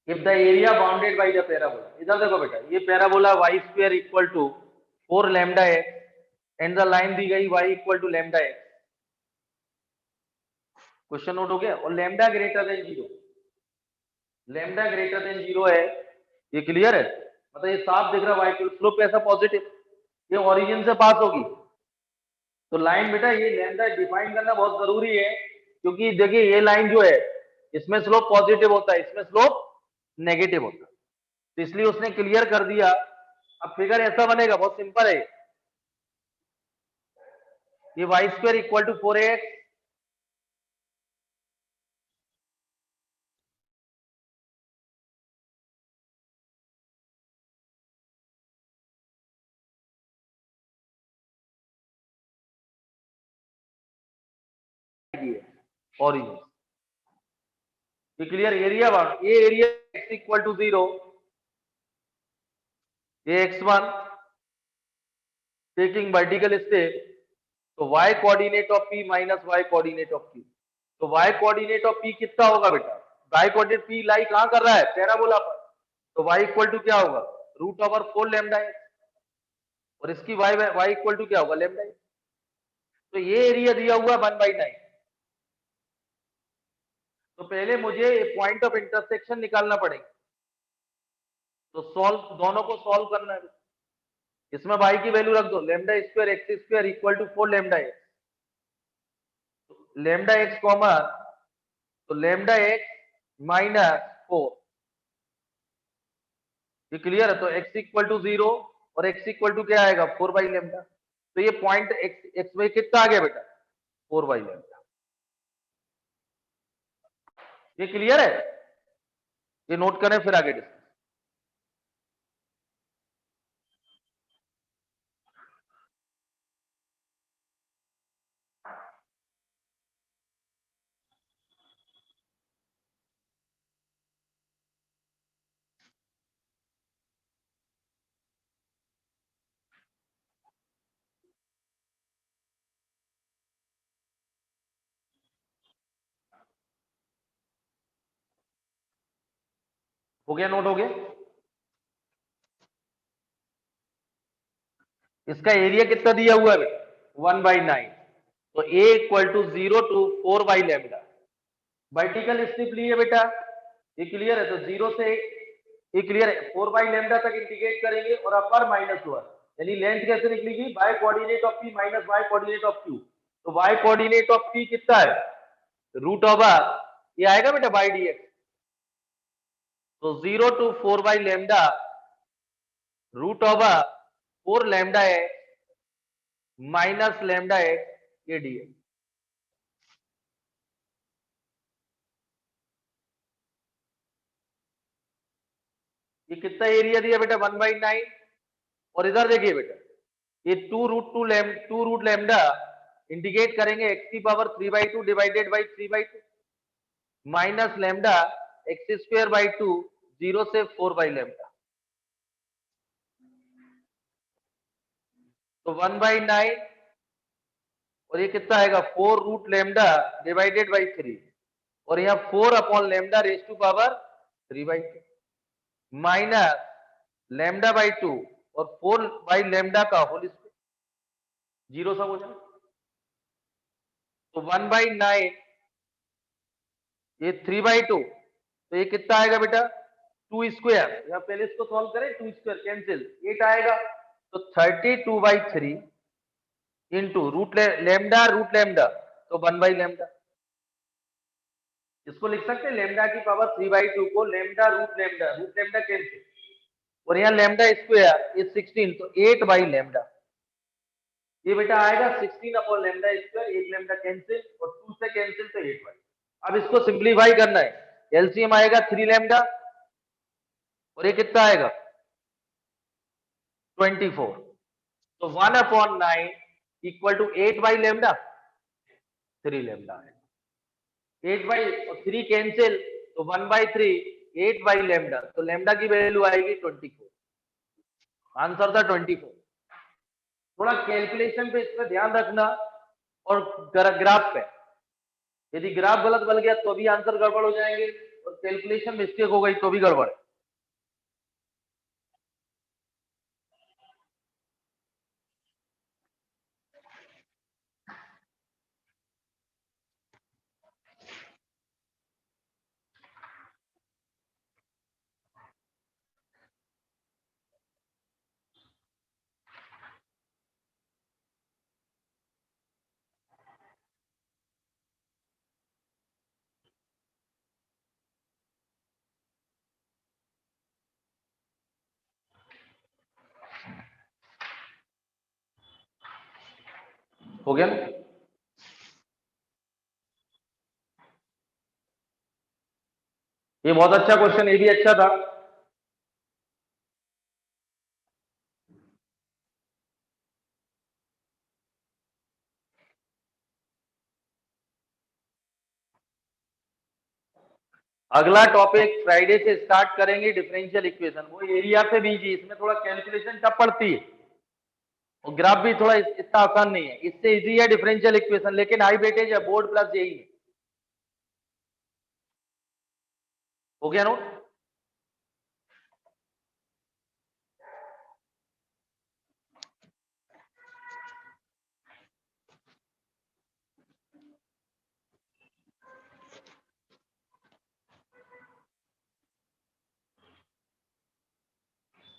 A: If the area bounded by the parabola, इधर देखो बेटा, ये parabola y square equal to 4 lambda x and the line दी गई y equal to lambda x. Question note हो गया? और lambda greater than 0, lambda greater than 0 है, ये क्लियर है? मतलब ये साफ दिख रहा है y स्लोप कैसा पॉजिटिव, ये ओरिजिन से पास होगी। तो लाइन बेटा ये लैम्डा डिफाइन करना बहुत जरूरी है, क्योंकि देखिए ये लाइन जो है इसमें स्लोप पॉजिटिव होता है, इसमें स्लोप नेगेटिव होता है, तो इसलिए उसने क्लियर कर दिया। अब फिगर ऐसा बनेगा, बहुत सिंपल है, ये y square equal to 4x origin, ये क्लियर? एरिया बाउंड, ये एरिया x इक्वल टू 0, ये x1 टेकिंग वर्टिकल स्टेप, तो y coordinate of p minus y coordinate of q, तो y कोऑर्डिनेट ऑफ p कितना होगा बेटा? y कोऑर्डिनेट p लाई कहां कर रहा है? पैराबोला पर, तो y इक्वल टू क्या होगा? रूट ओवर 4 लैम्डा x, और इसकी y इक्वल टू क्या होगा? Lambda x। तो ये एरिया दिया हुआ 1/9। तो पहले मुझे पॉइंट ऑफ इंटरसेक्शन निकालना पड़ेगा, तो सॉल्व, दोनों को सॉल्व करना है। इसमें y की वैल्यू रख दो, lambda square x square equal to 4 lambda x, lambda x common, तो लैम्डा एक्स माइनस 4, ये क्लियर है? तो x इक्वल टू 0 और x इक्वल टू क्या आएगा? 4 बाई लैम्डा। तो ये पॉइंट x में कितना आ गया बेटा? 4 बाई लैम्डा। ये क्लियर है? ये नोट करें, फिर आगे डिस्कस। हो गया? नोट हो गया? इसका एरिया कितना दिया हुआ है बेटा? 1/9, तो a equal to 0 to 4 by lambda. Vertical strip लिए बेटा, ये क्लियर है? तो 0 से, ये क्लियर है, 4 बाई लैम्डा तक इंटीग्रेट करेंगे और अपर -1, यानी लेंथ कैसे निकलेगी? y coordinate of p minus y coordinate of q, तो y कोऑर्डिनेट ऑफ p कितना है? रूट ओवर, ये आएगा बेटा बाई dx, तो 0 to 4 by lambda root over 4 lambda x minus lambda x, ये dx। ये कितना एरिया दिया बेटा? 1/9, और इधर देखिए बेटा, ये 2 रूट लैम्डा इंटीग्रेट करेंगे x की power 3/2 divided by 3/2 minus lambda x square by 2, 0 से 4 बाई लैम्डा, तो 1/9, और ये कितना आएगा? 4 रूट लैम्डा डिवाइडेड बाई 3, और यहाँ 4 upon lambda raise to power 3/2 minus lambda by 2 और 4 बाई लैम्डा का होल स्क्वायर, 0 सब हो जाए, तो 1/9, ये 3/2, तो ये कितना आएगा बेटा? 2 स्क्वायर, या पहले इसको सॉल्व करें, 2 स्क्वायर कैंसिल, 8 आएगा, तो 32/3 इंटू रूट लैम्डा, तो 1/लैम्डा। इसको लिख सकते हैं लैम्डा की पावर 3/2 को लैम्डा रूट लैम्डा कैंसिल, और यहाँ लैम्डा स्क्वायर इज 16, तो 8/लैम्डा, ये बेटा आएगा 16 अपॉन लैम्डा स्क्वायर, एक लैम्डा कैंसिल और 2 से कैंसिल तो 8 वाई। अब इसको सिंप्लीफाई करना है, एलसीएम आएगा 3 लैम्डा और ये कितना आएगा 24, तो 1 upon 9 equal to 8 by lambda, 3 lambda है। 8 बाई और 3 कैंसिल तो 1 बाई 3, 8 बाई लैम्डा, तो लैम्डा की वैल्यू आएगी 24, आंसर था 24। थोड़ा कैलकुलेशन पे इस पर ध्यान रखना और ग्राफ पे, यदि ग्राफ गलत बन गया तो भी आंसर गड़बड़ हो जाएंगे और कैलकुलेशन मिस्टेक हो गई तो भी गड़बड़ है। हो गया ना? ये बहुत अच्छा क्वेश्चन, ये भी अच्छा था। अगला टॉपिक फ्राइडे से स्टार्ट करेंगे, डिफरेंशियल इक्वेशन। वो एरिया से बीजी, इसमें थोड़ा कैलकुलेशन टफ पड़ती है और ग्राफ भी थोड़ा इतना आसान नहीं है। इससे इजी है डिफरेंशियल इक्वेशन, लेकिन हाई वेटेज है, बोर्ड प्लस जेई है। हो गया नोट?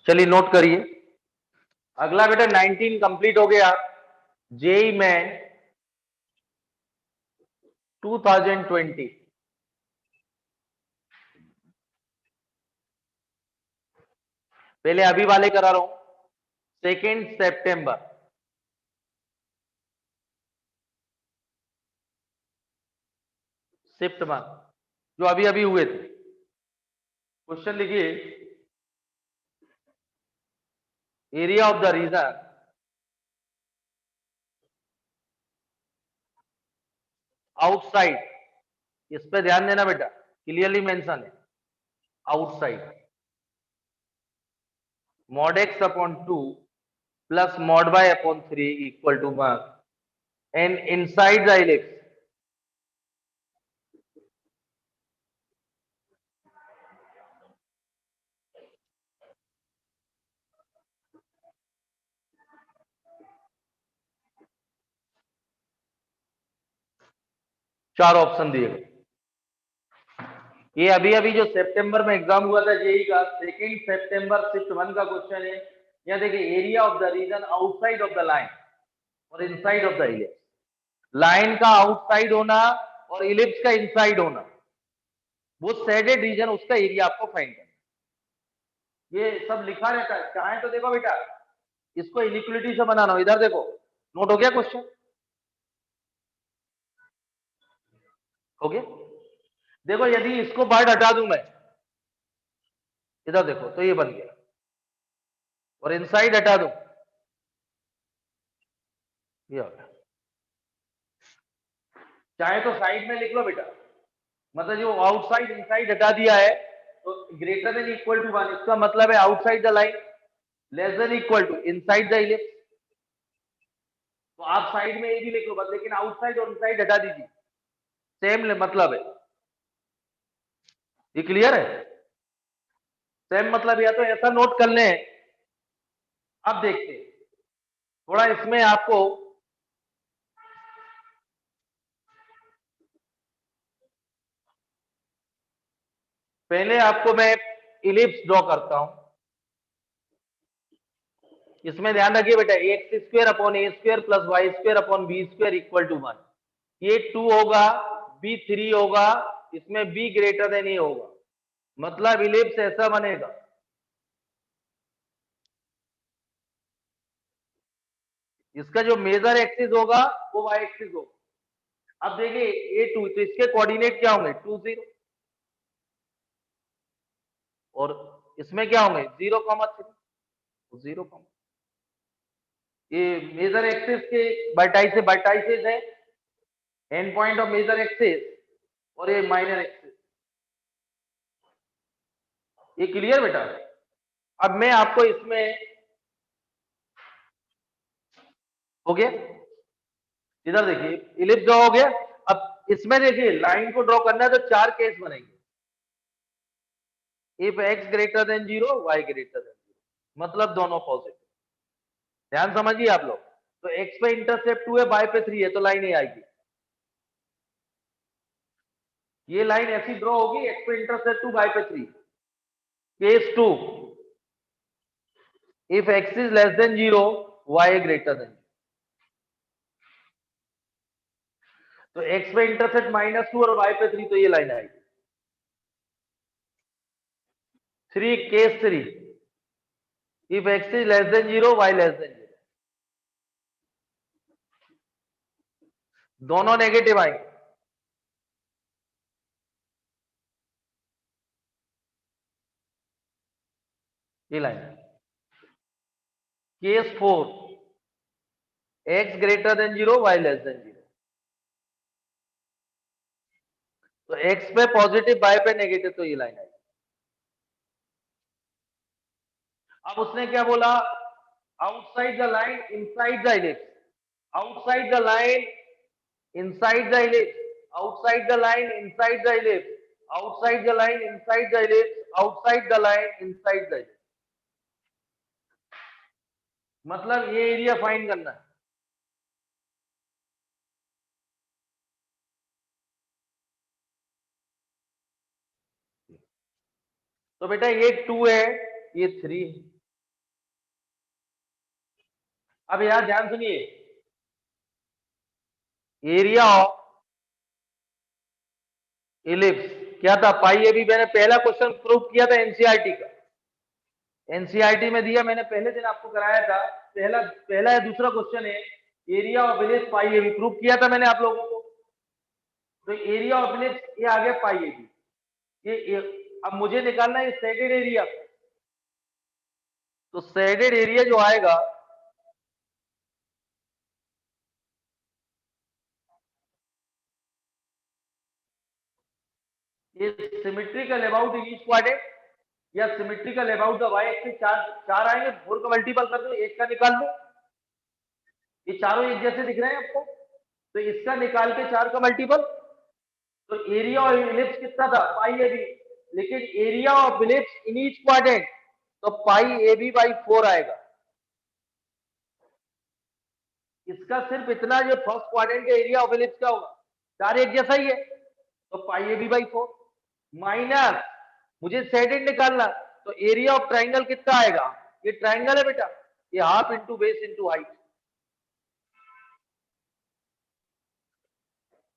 A: चलिए नोट करिए। अगला बेटा 19 कंप्लीट हो गया, जेई में 2020। पहले अभी वाले करा रहा हूं, 2 सितंबर, शिफ्ट मंथ, जो अभी अभी हुए थे। क्वेश्चन लिखिए, area of the region outside, इस पे ध्यान देना बेटा, क्लियरली मेंशन है outside, mod x upon 2 plus mod y अपॉन 3 equal to 1 and inside the ellipse चार ऑप्शन दिए गए। ये अभी अभी जो सितंबर में एग्जाम हुआ था जेई का, 2 सितंबर शिफ्ट 1 का क्वेश्चन है। यहाँ देखिए, area of the region outside of the line और inside of the ellipse. Line का आउटसाइड होना और इलिप्स का इनसाइड होना, वो शेडेड रीजन, उसका एरिया आपको फाइंड करना। ये सब लिखा रहता है, चाहे तो देखो बेटा, इसको इनइक्वालिटी से बनाना हो, इधर देखो, नोट हो गया क्वेश्चन? हो गया? देखो, यदि इसको पार्ट हटा दूं मैं, इधर देखो, तो ये बन गया, और इनसाइड हटा दूं, ये हो गया। चाहे तो साइड में लिख लो बेटा, मतलब जो आउटसाइड इनसाइड हटा दिया है, तो ग्रेटर देन इक्वल टू 1, इसका मतलब है outside the line, less than equal to inside the ellipse. तो आप साइड में ये भी लिख लो बस, लेकिन आउटसाइड और इनसाइड हटा दीजिए, सेम मतलब है। ये क्लियर है? सेम मतलब, या तो ऐसा नोट कर लें। अब देखते हैं, थोड़ा इसमें आपको पहले आपको मैं इलिप्स ड्रॉ करता हूं। इसमें ध्यान रखिए बेटा, x square upon a square plus y square upon b square equal to 1। ये 2 होगा, बी 3 होगा, इसमें बी ग्रेटर देन ए होगा, मतलब इलिप्स ऐसा बनेगा। इसका जो मेजर एक्सिस होगा वो वाई एक्सिस होगा। अब देखिए A2 तो इसके कोऑर्डिनेट क्या होंगे 2 0 और इसमें क्या होंगे 0,3 0, ये मेजर एक्सिस के वर्टाइसेस है, end point of major axis और ये माइनर एक्सिस। ये क्लियर बेटा? अब मैं आपको इसमें हो गया, इधर देखिए इलिप्स ड्रॉ हो गया। अब इसमें देखिए लाइन को ड्रॉ करना है तो 4 केस बनेंगे। If x greater than 0 y greater than 0, मतलब दोनों पॉजिटिव। ध्यान समझिए आप लोग। तो x पे इंटरसेप्ट 2 है, y पे 3 है, तो लाइन ये आएगी। ये लाइन ऐसी ड्रॉ होगी, x पे इंटरसेप्ट 2 y पे 3। Case 2, if x is less than 0 y greater then. तो x पे इंटरसेप्ट -2 और y पे 3, तो ये लाइन आएगी। 3 case 3, if x is less than 0 y less than 0, दोनों नेगेटिव आएंगे। ये line. Case 4, x greater than 0 y less than 0, तो x पे पॉजिटिव y पे नेगेटिव, तो ये लाइन आएगी। अब उसने क्या बोला, outside the line inside the ellipse, outside the line inside the ellipse, outside the line inside the ellipse, outside the line inside the ellipse, outside the line inside the ellipse। मतलब ये area find करना है। तो बेटा ये 2 है, ये 3 है। अब यार ध्यान सुनिए, एरिया ऑफ इलिप्स क्या था, पाई ए बी। मैंने पहला क्वेश्चन प्रूव किया था एनसीईआरटी का, एनसीईआरटी में दिया, मैंने पहले दिन आपको कराया था। पहला या दूसरा क्वेश्चन है, area of ellipse pi a b, prove किया था मैंने आप लोगों को। तो एरिया ऑफ इलिप्स ये आ गया पाई ए बी। ये अब मुझे निकालना है शेडेड एरिया। तो शेडेड एरिया जो आएगा, ये सिमेट्रिकल अबाउट ईच क्वाड्रेंट या symmetrical about the y axis. चार आएंगे, 4 का मल्टीपल कर दो, 1 का निकाल दो। ये चारों एक जैसे दिख रहे हैं आपको, तो इसका निकाल के 4 का मल्टीपल। तो एरिया ऑफ इलिप्स कितना था पाई ए बी, लेकिन area of ellipse in each quadrant तो पाई ए बी बाई 4 आएगा। इसका सिर्फ इतना, जो फर्स्ट क्वाड्रेंट का एरिया ऑफ इलिप्स क्या होगा, 4 एक जैसा ही है, तो पाई ए बी बाई 4 माइनस, मुझे शेडेड निकालना, तो एरिया ऑफ ट्राइंगल कितना आएगा, ये ट्राइंगल है बेटा, ये half into base into height.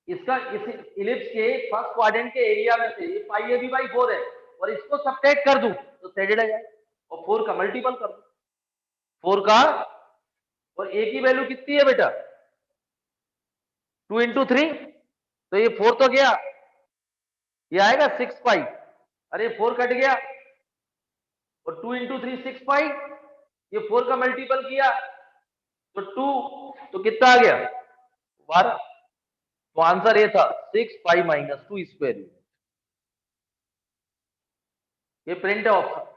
A: इसका इस इलिप्स के फर्स्ट क्वाड्रेंट के एरिया में से ये पाई ए बी बाई 4 है, और इसको सब्ट्रैक्ट कर दूं तो शेडेड आ जाए, और 4 का मल्टीपल कर दूं, 4 का, और ए की वैल्यू कितनी है बेटा 2 इंटू 3, तो ये 4 तो गया, ये आएगा 6 पाई, अरे 4 कट गया, और 2 इंटू 3 6 पाई, ये 4 का मल्टीपल किया तो 2, तो कितना आ गया 12। तो आंसर ये था 6 पाई माइनस 2 स्क्वायर यूनिट। ये प्रिंट है ऑप्शन,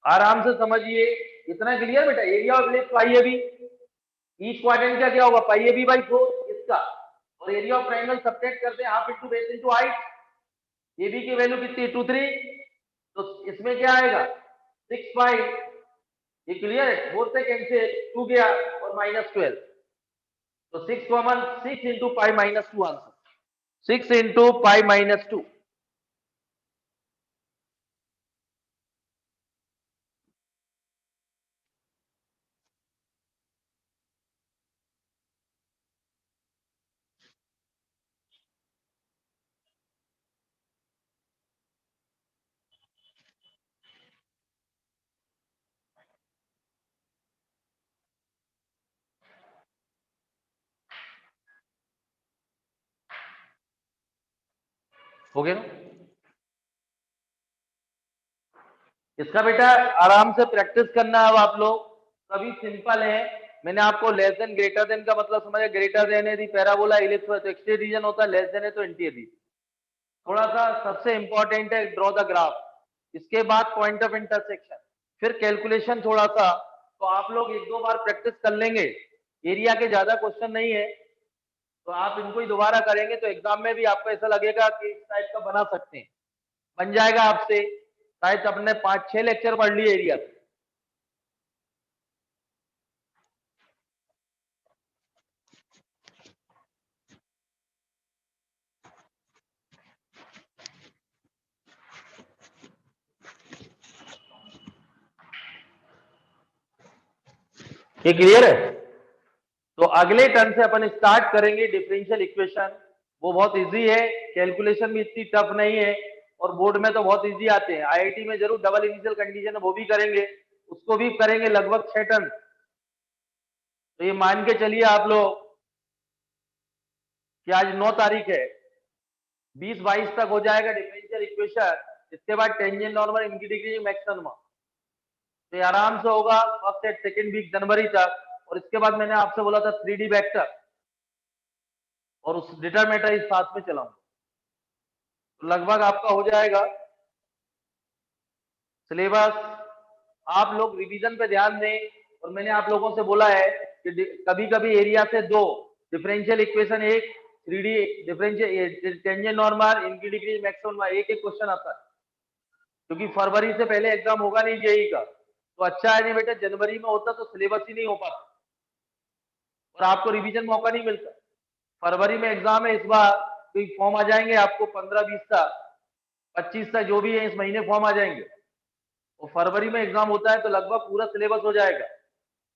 A: आराम से समझिए। इतना क्लियर बेटा, area of ellipse pi a b, each quadrant का क्या होगा पाई ए बी बाई 4 इसका, और एरिया ऑफ ट्रायंगल सब्ट्रैक्ट करते हैं half into base into height. A b की वैल्यू कितनी है 2 3, तो इसमें क्या आएगा 6 पाई, ये क्लियर है, 4 से कैंसिल 2 गया और -12, तो 6 common, 6 into pi minus 2 answer, 6 into pi minus 2। हो गया ना? इसका बेटा आराम से प्रैक्टिस करना है। अब आप लोग सभी सिंपल है। मैंने आपको लेस देन ग्रेटर देन का मतलब समझा। ग्रेटर देन है पैराबोला इलिप्स है तो एक्सट्रीम रीजन होता है, लेस देन है तो इंटीरियर रीजन। थोड़ा सा सबसे इंपॉर्टेंट है ड्रॉ द ग्राफ, इसके बाद पॉइंट ऑफ इंटरसेक्शन, फिर कैलकुलेशन थोड़ा सा। तो आप लोग एक दो बार प्रैक्टिस कर लेंगे, एरिया के ज्यादा क्वेश्चन नहीं है, तो आप इनको ही दोबारा करेंगे तो एग्जाम में भी आपको ऐसा लगेगा कि इस टाइप का बना सकते हैं, बन जाएगा आपसे। शायद अपने 5-6 लेक्चर पढ़ लिए एरिया से। ये क्लियर है? तो अगले टर्न से अपन स्टार्ट करेंगे डिफरेंशियल इक्वेशन। वो बहुत इजी है, कैलकुलेशन भी इतनी टफ नहीं है, और बोर्ड में तो बहुत इजी आते हैं। आईआईटी में जरूर डबल इनिशियल कंडीशन है वो भी करेंगे, उसको भी करेंगे लगभग 6 टर्न। तो ये मान के चलिए आप लोग कि आज 9 तारीख है, 20-22 तक हो जाएगा डिफरेंशियल इक्वेशन। इसके बाद टेंजेंट नॉर्मल इनकी डिग्री मैक्सिमम, तो ये आराम से होगा फर्स्ट एंड सेकेंड वीक जनवरी तक। और इसके बाद मैंने आपसे बोला था 3D वेक्टर और उस डिटरमिनेटर इस साथ में चलाऊंगा, तो लगभग आपका हो जाएगा सिलेबस। आप लोग रिवीजन पे ध्यान दें। और मैंने आप लोगों से बोला है कि कभी कभी एरिया से 2 डिफरेंशियल इक्वेशन, एक 3D डिफरेंशियल टेंजेंट नॉर्मल इनकी डिग्री मैक्सिमम, एक एक क्वेश्चन आता है, क्योंकि फरवरी से पहले एग्जाम होगा नहीं जेई का। तो अच्छा है नहीं बेटा, जनवरी में होता तो सिलेबस ही नहीं हो पाता और आपको रिवीजन मौका नहीं मिलता। फरवरी में एग्जाम है इस बार, तो फॉर्म आ जाएंगे आपको 15-20 तक, 25 तक, जो भी है इस महीने फॉर्म आ जाएंगे। और फरवरी में एग्जाम होता है तो लगभग पूरा सिलेबस हो जाएगा।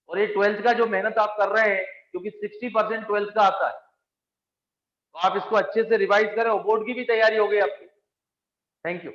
A: और ये 12th का जो मेहनत आप कर रहे हैं, क्योंकि 60% 12th का आता है, तो आप इसको अच्छे से रिवाइज करें और बोर्ड की भी तैयारी हो गई आपकी। Thank you.